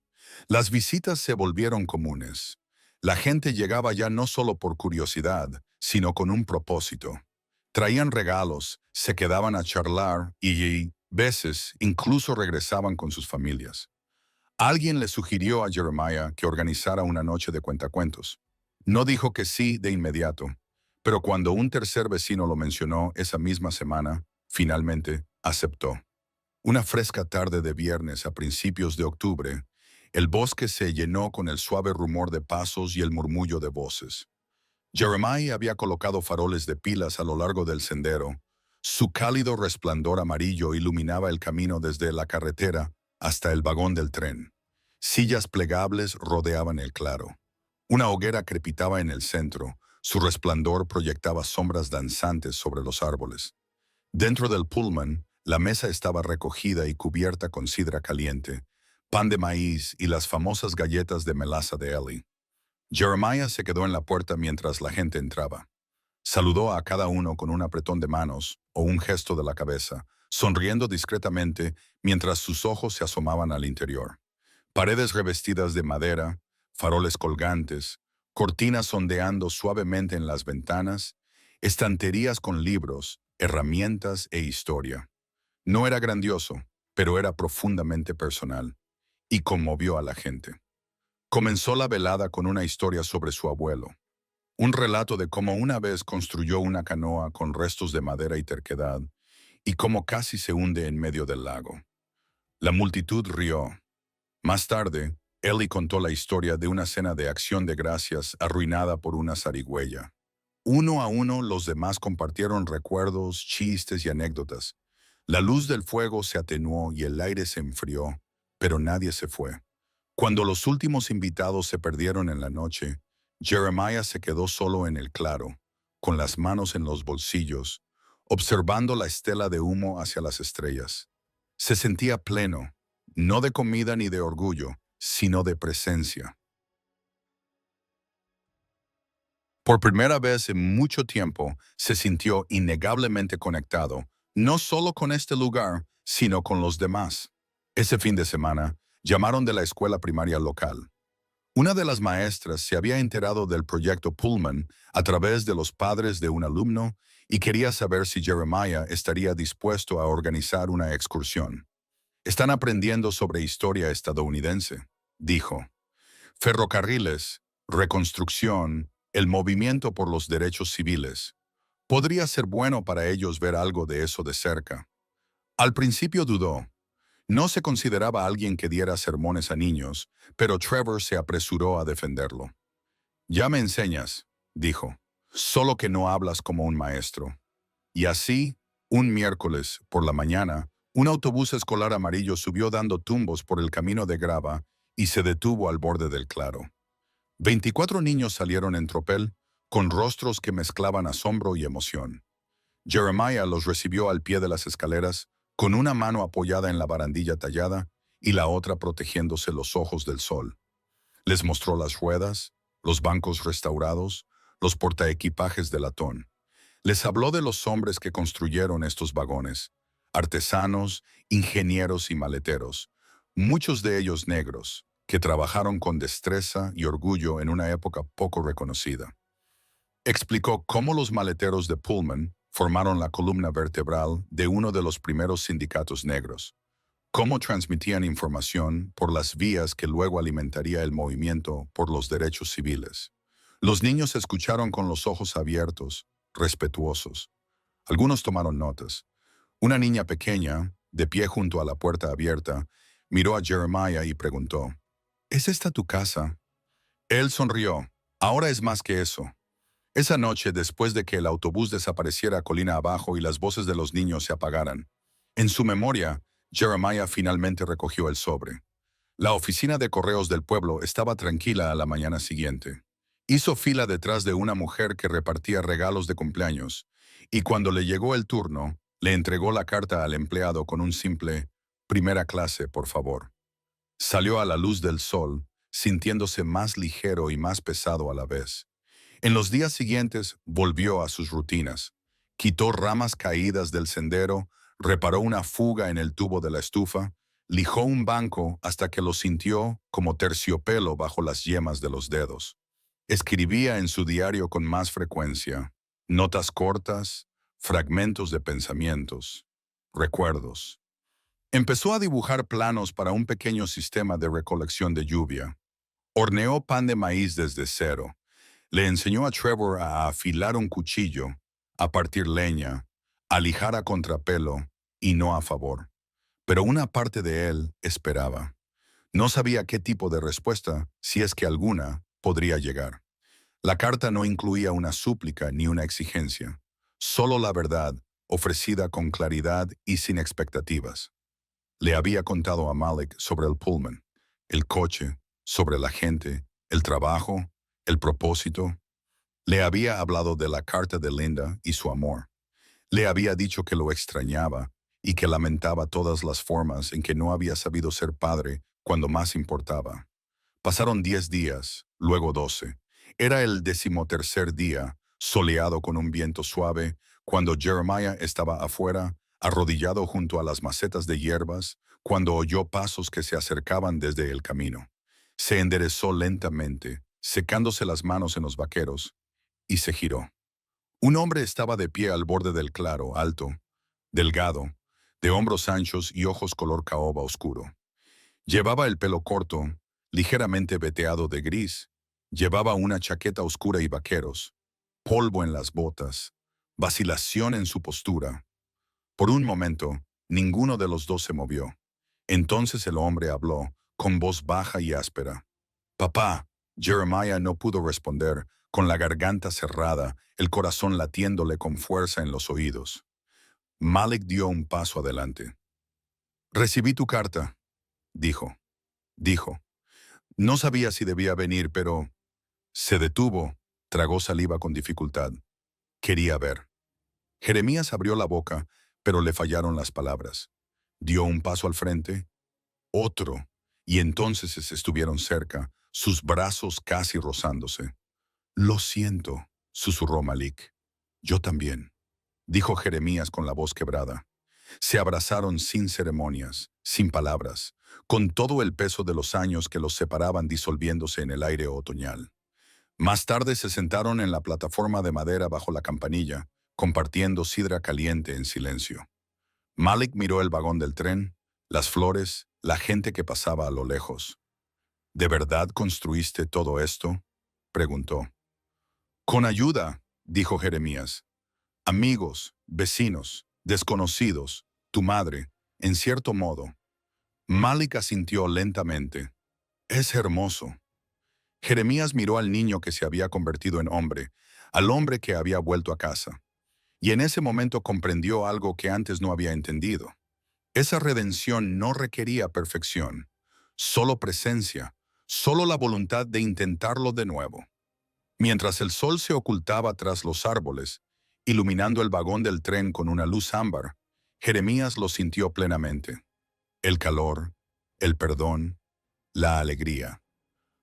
Las visitas se volvieron comunes. La gente llegaba ya no solo por curiosidad, sino con un propósito. Traían regalos, se quedaban a charlar y, veces, incluso regresaban con sus familias. Alguien le sugirió a Jeremiah que organizara una noche de cuentacuentos. No dijo que sí de inmediato, pero cuando un tercer vecino lo mencionó esa misma semana, finalmente aceptó. Una fresca tarde de viernes a principios de octubre, el bosque se llenó con el suave rumor de pasos y el murmullo de voces. Jeremiah había colocado faroles de pilas a lo largo del sendero. Su cálido resplandor amarillo iluminaba el camino desde la carretera hasta el vagón del tren. Sillas plegables rodeaban el claro. Una hoguera crepitaba en el centro. Su resplandor proyectaba sombras danzantes sobre los árboles. Dentro del Pullman, la mesa estaba recogida y cubierta con sidra caliente, pan de maíz y las famosas galletas de melaza de Ellie. Jeremiah se quedó en la puerta mientras la gente entraba. Saludó a cada uno con un apretón de manos o un gesto de la cabeza, sonriendo discretamente mientras sus ojos se asomaban al interior. Paredes revestidas de madera, faroles colgantes, cortinas ondeando suavemente en las ventanas, estanterías con libros, herramientas e historia. No era grandioso, pero era profundamente personal, y conmovió a la gente. Comenzó la velada con una historia sobre su abuelo, un relato de cómo una vez construyó una canoa con restos de madera y terquedad, y cómo casi se hunde en medio del lago. La multitud rió. Más tarde, Ellie contó la historia de una cena de acción de gracias arruinada por una zarigüeya. Uno a uno, los demás compartieron recuerdos, chistes y anécdotas. La luz del fuego se atenuó y el aire se enfrió, pero nadie se fue. Cuando los últimos invitados se perdieron en la noche, Jeremiah se quedó solo en el claro, con las manos en los bolsillos, observando la estela de humo hacia las estrellas. Se sentía pleno, no de comida ni de orgullo, sino de presencia. Por primera vez en mucho tiempo, se sintió innegablemente conectado, no solo con este lugar, sino con los demás. Ese fin de semana, llamaron de la escuela primaria local. Una de las maestras se había enterado del proyecto Pullman a través de los padres de un alumno y quería saber si Jeremiah estaría dispuesto a organizar una excursión. Están aprendiendo sobre historia estadounidense, dijo. Ferrocarriles, reconstrucción, el movimiento por los derechos civiles. Podría ser bueno para ellos ver algo de eso de cerca. Al principio dudó. No se consideraba alguien que diera sermones a niños, pero Trevor se apresuró a defenderlo. «Ya me enseñas», dijo, «solo que no hablas como un maestro». Y así, un miércoles, por la mañana, un autobús escolar amarillo subió dando tumbos por el camino de grava y se detuvo al borde del claro. 24 niños salieron en tropel, con rostros que mezclaban asombro y emoción. Jeremiah los recibió al pie de las escaleras, con una mano apoyada en la barandilla tallada y la otra protegiéndose los ojos del sol. Les mostró las ruedas, los bancos restaurados, los portaequipajes de latón. Les habló de los hombres que construyeron estos vagones, artesanos, ingenieros y maleteros, muchos de ellos negros, que trabajaron con destreza y orgullo en una época poco reconocida. Explicó cómo los maleteros de Pullman formaron la columna vertebral de uno de los primeros sindicatos negros, cómo transmitían información por las vías que luego alimentaría el movimiento por los derechos civiles. Los niños escucharon con los ojos abiertos, respetuosos. Algunos tomaron notas. Una niña pequeña, de pie junto a la puerta abierta, miró a Jeremiah y preguntó, «¿Es esta tu casa?» Él sonrió. «Ahora es más que eso». Esa noche, después de que el autobús desapareciera colina abajo y las voces de los niños se apagaran, en su memoria, Jeremiah finalmente recogió el sobre. La oficina de correos del pueblo estaba tranquila a la mañana siguiente. Hizo fila detrás de una mujer que repartía regalos de cumpleaños, y cuando le llegó el turno, le entregó la carta al empleado con un simple «primera clase, por favor». Salió a la luz del sol, sintiéndose más ligero y más pesado a la vez. En los días siguientes volvió a sus rutinas. Quitó ramas caídas del sendero, reparó una fuga en el tubo de la estufa, lijó un banco hasta que lo sintió como terciopelo bajo las yemas de los dedos. Escribía en su diario con más frecuencia, notas cortas, fragmentos de pensamientos, recuerdos. Empezó a dibujar planos para un pequeño sistema de recolección de lluvia. Horneó pan de maíz desde cero. Le enseñó a Trevor a afilar un cuchillo, a partir leña, a lijar a contrapelo y no a favor. Pero una parte de él esperaba. No sabía qué tipo de respuesta, si es que alguna, podría llegar. La carta no incluía una súplica ni una exigencia, solo la verdad, ofrecida con claridad y sin expectativas. Le había contado a Malik sobre el Pullman, el coche, sobre la gente, el trabajo, el propósito. Le había hablado de la carta de Linda y su amor. Le había dicho que lo extrañaba y que lamentaba todas las formas en que no había sabido ser padre cuando más importaba. Pasaron 10 días, luego 12. Era el 13º día, soleado con un viento suave, cuando Jeremiah estaba afuera, arrodillado junto a las macetas de hierbas, cuando oyó pasos que se acercaban desde el camino. Se enderezó lentamente, secándose las manos en los vaqueros, y se giró. Un hombre estaba de pie al borde del claro, alto, delgado, de hombros anchos y ojos color caoba oscuro. Llevaba el pelo corto, ligeramente veteado de gris. Llevaba una chaqueta oscura y vaqueros, polvo en las botas, vacilación en su postura. Por un momento, ninguno de los dos se movió. Entonces el hombre habló, con voz baja y áspera. «Papá». Jeremiah no pudo responder, con la garganta cerrada, el corazón latiéndole con fuerza en los oídos. Malik dio un paso adelante. «Recibí tu carta», dijo. Dijo. No sabía si debía venir, pero... Se detuvo, tragó saliva con dificultad. Quería ver. Jeremías abrió la boca, pero le fallaron las palabras. Dio un paso al frente, otro, y entonces estuvieron cerca, sus brazos casi rozándose. «Lo siento», susurró Malik. «Yo también», dijo Jeremías con la voz quebrada. Se abrazaron sin ceremonias, sin palabras, con todo el peso de los años que los separaban disolviéndose en el aire otoñal. Más tarde se sentaron en la plataforma de madera bajo la campanilla, compartiendo sidra caliente en silencio. Malik miró el vagón del tren, las flores, la gente que pasaba a lo lejos. «¿De verdad construiste todo esto?», preguntó. «Con ayuda», dijo Jeremías. Amigos, vecinos, desconocidos, tu madre, en cierto modo. Malik asintió lentamente. Es hermoso. Jeremías miró al niño que se había convertido en hombre, al hombre que había vuelto a casa. Y en ese momento comprendió algo que antes no había entendido. Esa redención no requería perfección, solo presencia, solo la voluntad de intentarlo de nuevo. Mientras el sol se ocultaba tras los árboles, iluminando el vagón del tren con una luz ámbar, Jeremías lo sintió plenamente. El calor, el perdón, la alegría.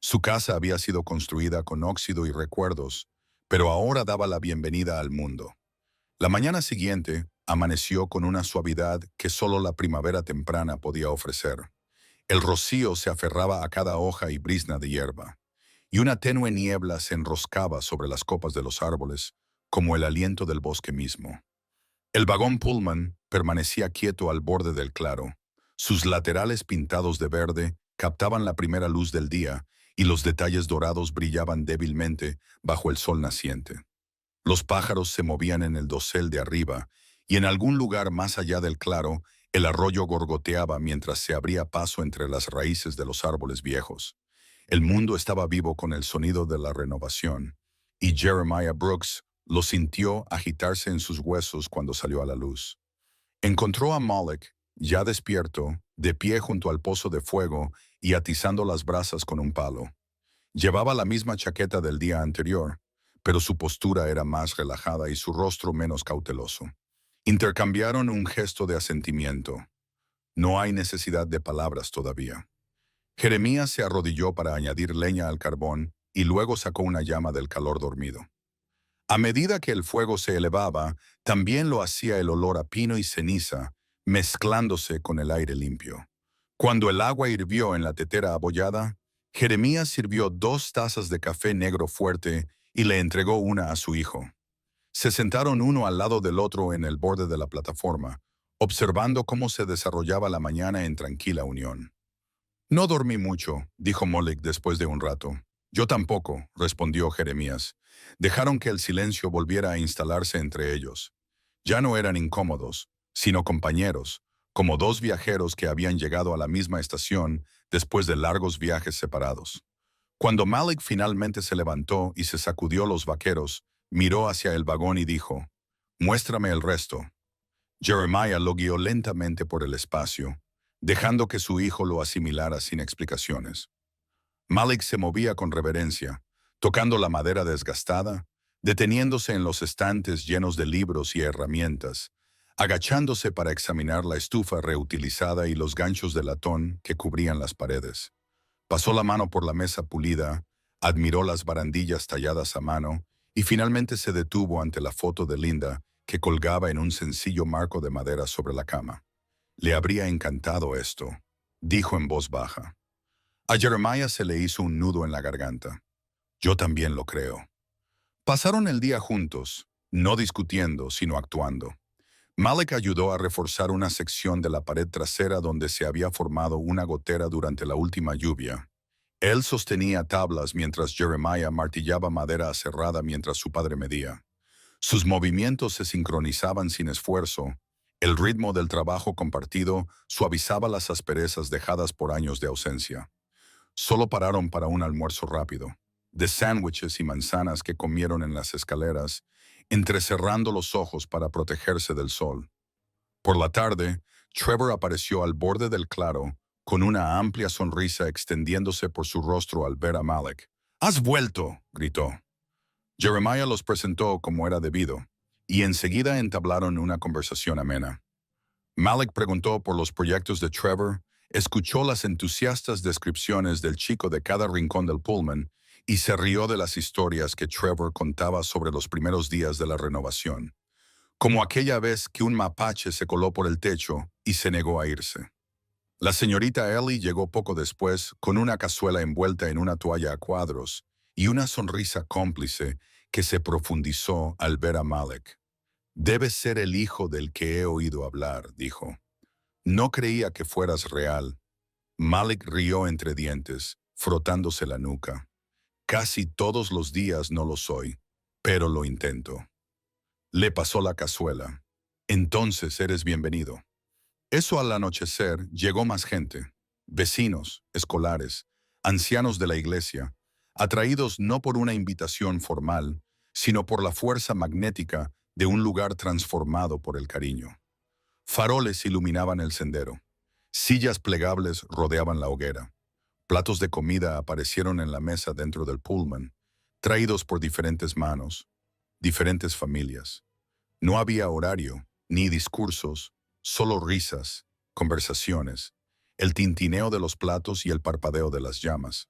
Su casa había sido construida con óxido y recuerdos, pero ahora daba la bienvenida al mundo. La mañana siguiente amaneció con una suavidad que solo la primavera temprana podía ofrecer. El rocío se aferraba a cada hoja y brizna de hierba, y una tenue niebla se enroscaba sobre las copas de los árboles, como el aliento del bosque mismo. El vagón Pullman permanecía quieto al borde del claro. Sus laterales pintados de verde captaban la primera luz del día y los detalles dorados brillaban débilmente bajo el sol naciente. Los pájaros se movían en el dosel de arriba y en algún lugar más allá del claro, el arroyo gorgoteaba mientras se abría paso entre las raíces de los árboles viejos. El mundo estaba vivo con el sonido de la renovación, y Jeremiah Brooks lo sintió agitarse en sus huesos cuando salió a la luz. Encontró a Malik, ya despierto, de pie junto al pozo de fuego y atizando las brasas con un palo. Llevaba la misma chaqueta del día anterior, pero su postura era más relajada y su rostro menos cauteloso. Intercambiaron un gesto de asentimiento. No hay necesidad de palabras todavía. Jeremías se arrodilló para añadir leña al carbón y luego sacó una llama del calor dormido. A medida que el fuego se elevaba, también lo hacía el olor a pino y ceniza, mezclándose con el aire limpio. Cuando el agua hirvió en la tetera abollada, Jeremías sirvió 2 tazas de café negro fuerte y le entregó una a su hijo. Se sentaron uno al lado del otro en el borde de la plataforma, observando cómo se desarrollaba la mañana en tranquila unión. No dormí mucho, dijo Malik después de un rato. Yo tampoco, respondió Jeremías. Dejaron que el silencio volviera a instalarse entre ellos. Ya no eran incómodos, sino compañeros, como dos viajeros que habían llegado a la misma estación después de largos viajes separados. Cuando Malik finalmente se levantó y se sacudió los vaqueros, miró hacia el vagón y dijo, «Muéstrame el resto». Jeremiah lo guió lentamente por el espacio, dejando que su hijo lo asimilara sin explicaciones. Malik se movía con reverencia, tocando la madera desgastada, deteniéndose en los estantes llenos de libros y herramientas, agachándose para examinar la estufa reutilizada y los ganchos de latón que cubrían las paredes. Pasó la mano por la mesa pulida, admiró las barandillas talladas a mano y finalmente se detuvo ante la foto de Linda que colgaba en un sencillo marco de madera sobre la cama. Le habría encantado esto, dijo en voz baja. A Jeremiah se le hizo un nudo en la garganta. Yo también lo creo. Pasaron el día juntos, no discutiendo, sino actuando. Malik ayudó a reforzar una sección de la pared trasera donde se había formado una gotera durante la última lluvia. Él sostenía tablas mientras Jeremiah martillaba madera aserrada mientras su padre medía. Sus movimientos se sincronizaban sin esfuerzo. El ritmo del trabajo compartido suavizaba las asperezas dejadas por años de ausencia. Solo pararon para un almuerzo rápido, de sándwiches y manzanas que comieron en las escaleras, entrecerrando los ojos para protegerse del sol. Por la tarde, Trevor apareció al borde del claro, con una amplia sonrisa extendiéndose por su rostro al ver a Malik. «¡Has vuelto!», gritó. Jeremiah los presentó como era debido, y enseguida entablaron una conversación amena. Malik preguntó por los proyectos de Trevor, escuchó las entusiastas descripciones del chico de cada rincón del Pullman y se rió de las historias que Trevor contaba sobre los primeros días de la renovación, como aquella vez que un mapache se coló por el techo y se negó a irse. La señorita Ellie llegó poco después con una cazuela envuelta en una toalla a cuadros y una sonrisa cómplice que se profundizó al ver a Malik. «Debes ser el hijo del que he oído hablar», dijo. «No creía que fueras real». Malik rió entre dientes, frotándose la nuca. «Casi todos los días no lo soy, pero lo intento». Le pasó la cazuela. Entonces eres bienvenido. Eso al anochecer llegó más gente, vecinos, escolares, ancianos de la iglesia, atraídos no por una invitación formal, sino por la fuerza magnética de un lugar transformado por el cariño. Faroles iluminaban el sendero. Sillas plegables rodeaban la hoguera. Platos de comida aparecieron en la mesa dentro del Pullman, traídos por diferentes manos, diferentes familias. No había horario, ni discursos, solo risas, conversaciones, el tintineo de los platos y el parpadeo de las llamas.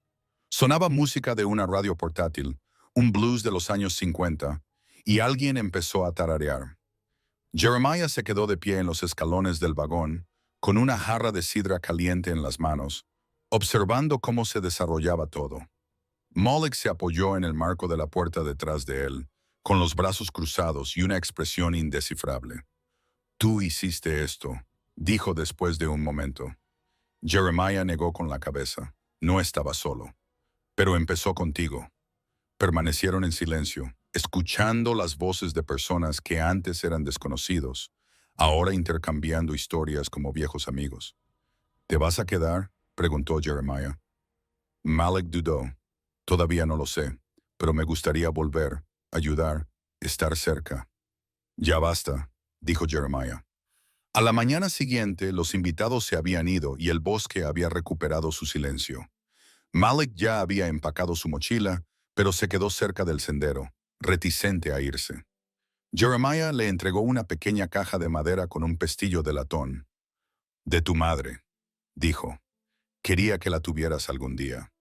Sonaba música de una radio portátil, un blues de los años 50, y alguien empezó a tararear. Jeremiah se quedó de pie en los escalones del vagón, con una jarra de sidra caliente en las manos, observando cómo se desarrollaba todo. Malik se apoyó en el marco de la puerta detrás de él, con los brazos cruzados y una expresión indescifrable. «Tú hiciste esto», dijo después de un momento. Jeremiah negó con la cabeza. No estaba solo. «Pero empezó contigo». Permanecieron en silencio, escuchando las voces de personas que antes eran desconocidos, ahora intercambiando historias como viejos amigos. «¿Te vas a quedar?», preguntó Jeremiah. Malik dudó. «Todavía no lo sé, pero me gustaría volver, ayudar, estar cerca». «Ya basta», dijo Jeremiah. A la mañana siguiente, los invitados se habían ido y el bosque había recuperado su silencio. Malik ya había empacado su mochila, pero se quedó cerca del sendero, reticente a irse. Jeremiah le entregó una pequeña caja de madera con un pestillo de latón. «De tu madre», dijo. «Quería que la tuvieras algún día».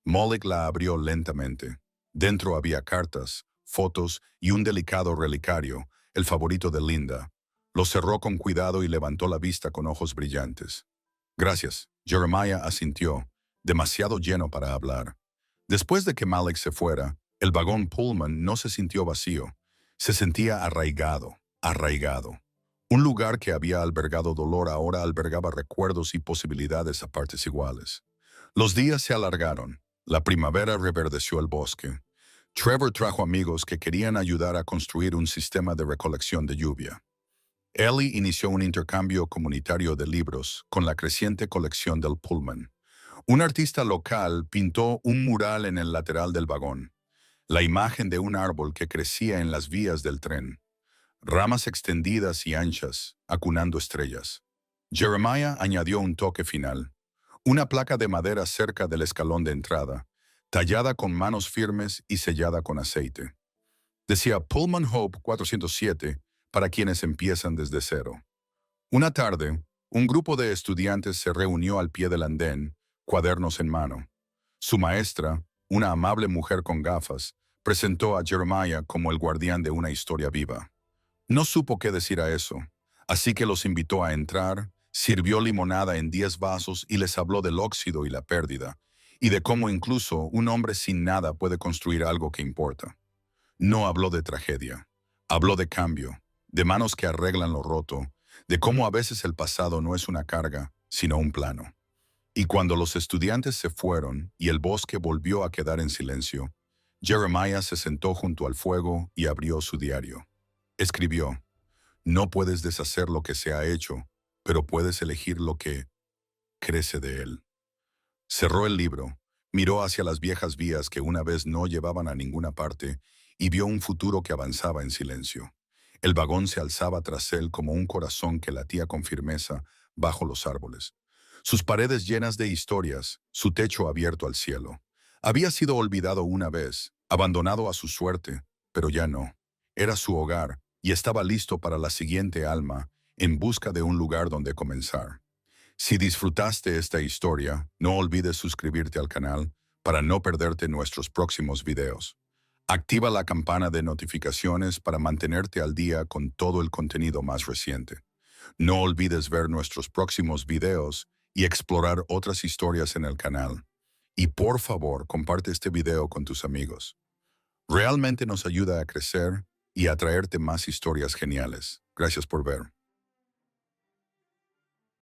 Malik la abrió lentamente. Dentro había cartas, fotos y un delicado relicario, el favorito de Linda. Lo cerró con cuidado y levantó la vista con ojos brillantes. «Gracias», Jeremiah asintió, demasiado lleno para hablar. Después de que Malik se fuera, el vagón Pullman no se sintió vacío. Se sentía arraigado, arraigado. Un lugar que había albergado dolor ahora albergaba recuerdos y posibilidades a partes iguales. Los días se alargaron. La primavera reverdeció el bosque. Trevor trajo amigos que querían ayudar a construir un sistema de recolección de lluvia. Ellie inició un intercambio comunitario de libros con la creciente colección del Pullman. Un artista local pintó un mural en el lateral del vagón, la imagen de un árbol que crecía en las vías del tren, ramas extendidas y anchas, acunando estrellas. Jeremiah añadió un toque final, una placa de madera cerca del escalón de entrada, tallada con manos firmes y sellada con aceite. Decía Pullman Hope 407 para quienes empiezan desde cero. Una tarde, un grupo de estudiantes se reunió al pie del andén, cuadernos en mano. Su maestra, una amable mujer con gafas, presentó a Jeremiah como el guardián de una historia viva. No supo qué decir a eso, así que los invitó a entrar, sirvió limonada en 10 vasos y les habló del óxido y la pérdida, y de cómo incluso un hombre sin nada puede construir algo que importa. No habló de tragedia, habló de cambio, de manos que arreglan lo roto, de cómo a veces el pasado no es una carga, sino un plano. Y cuando los estudiantes se fueron y el bosque volvió a quedar en silencio, Jeremiah se sentó junto al fuego y abrió su diario. Escribió: «No puedes deshacer lo que se ha hecho, pero puedes elegir lo que crece de él». Cerró el libro, miró hacia las viejas vías que una vez no llevaban a ninguna parte y vio un futuro que avanzaba en silencio. El vagón se alzaba tras él como un corazón que latía con firmeza bajo los árboles. Sus paredes llenas de historias, su techo abierto al cielo. Había sido olvidado una vez, abandonado a su suerte, pero ya no. Era su hogar y estaba listo para la siguiente alma, en busca de un lugar donde comenzar. Si disfrutaste esta historia, no olvides suscribirte al canal para no perderte nuestros próximos videos. Activa la campana de notificaciones para mantenerte al día con todo el contenido más reciente. No olvides ver nuestros próximos videos y explorar otras historias en el canal. Y por favor, comparte este video con tus amigos. Realmente nos ayuda a crecer y a traerte más historias geniales. Gracias por ver.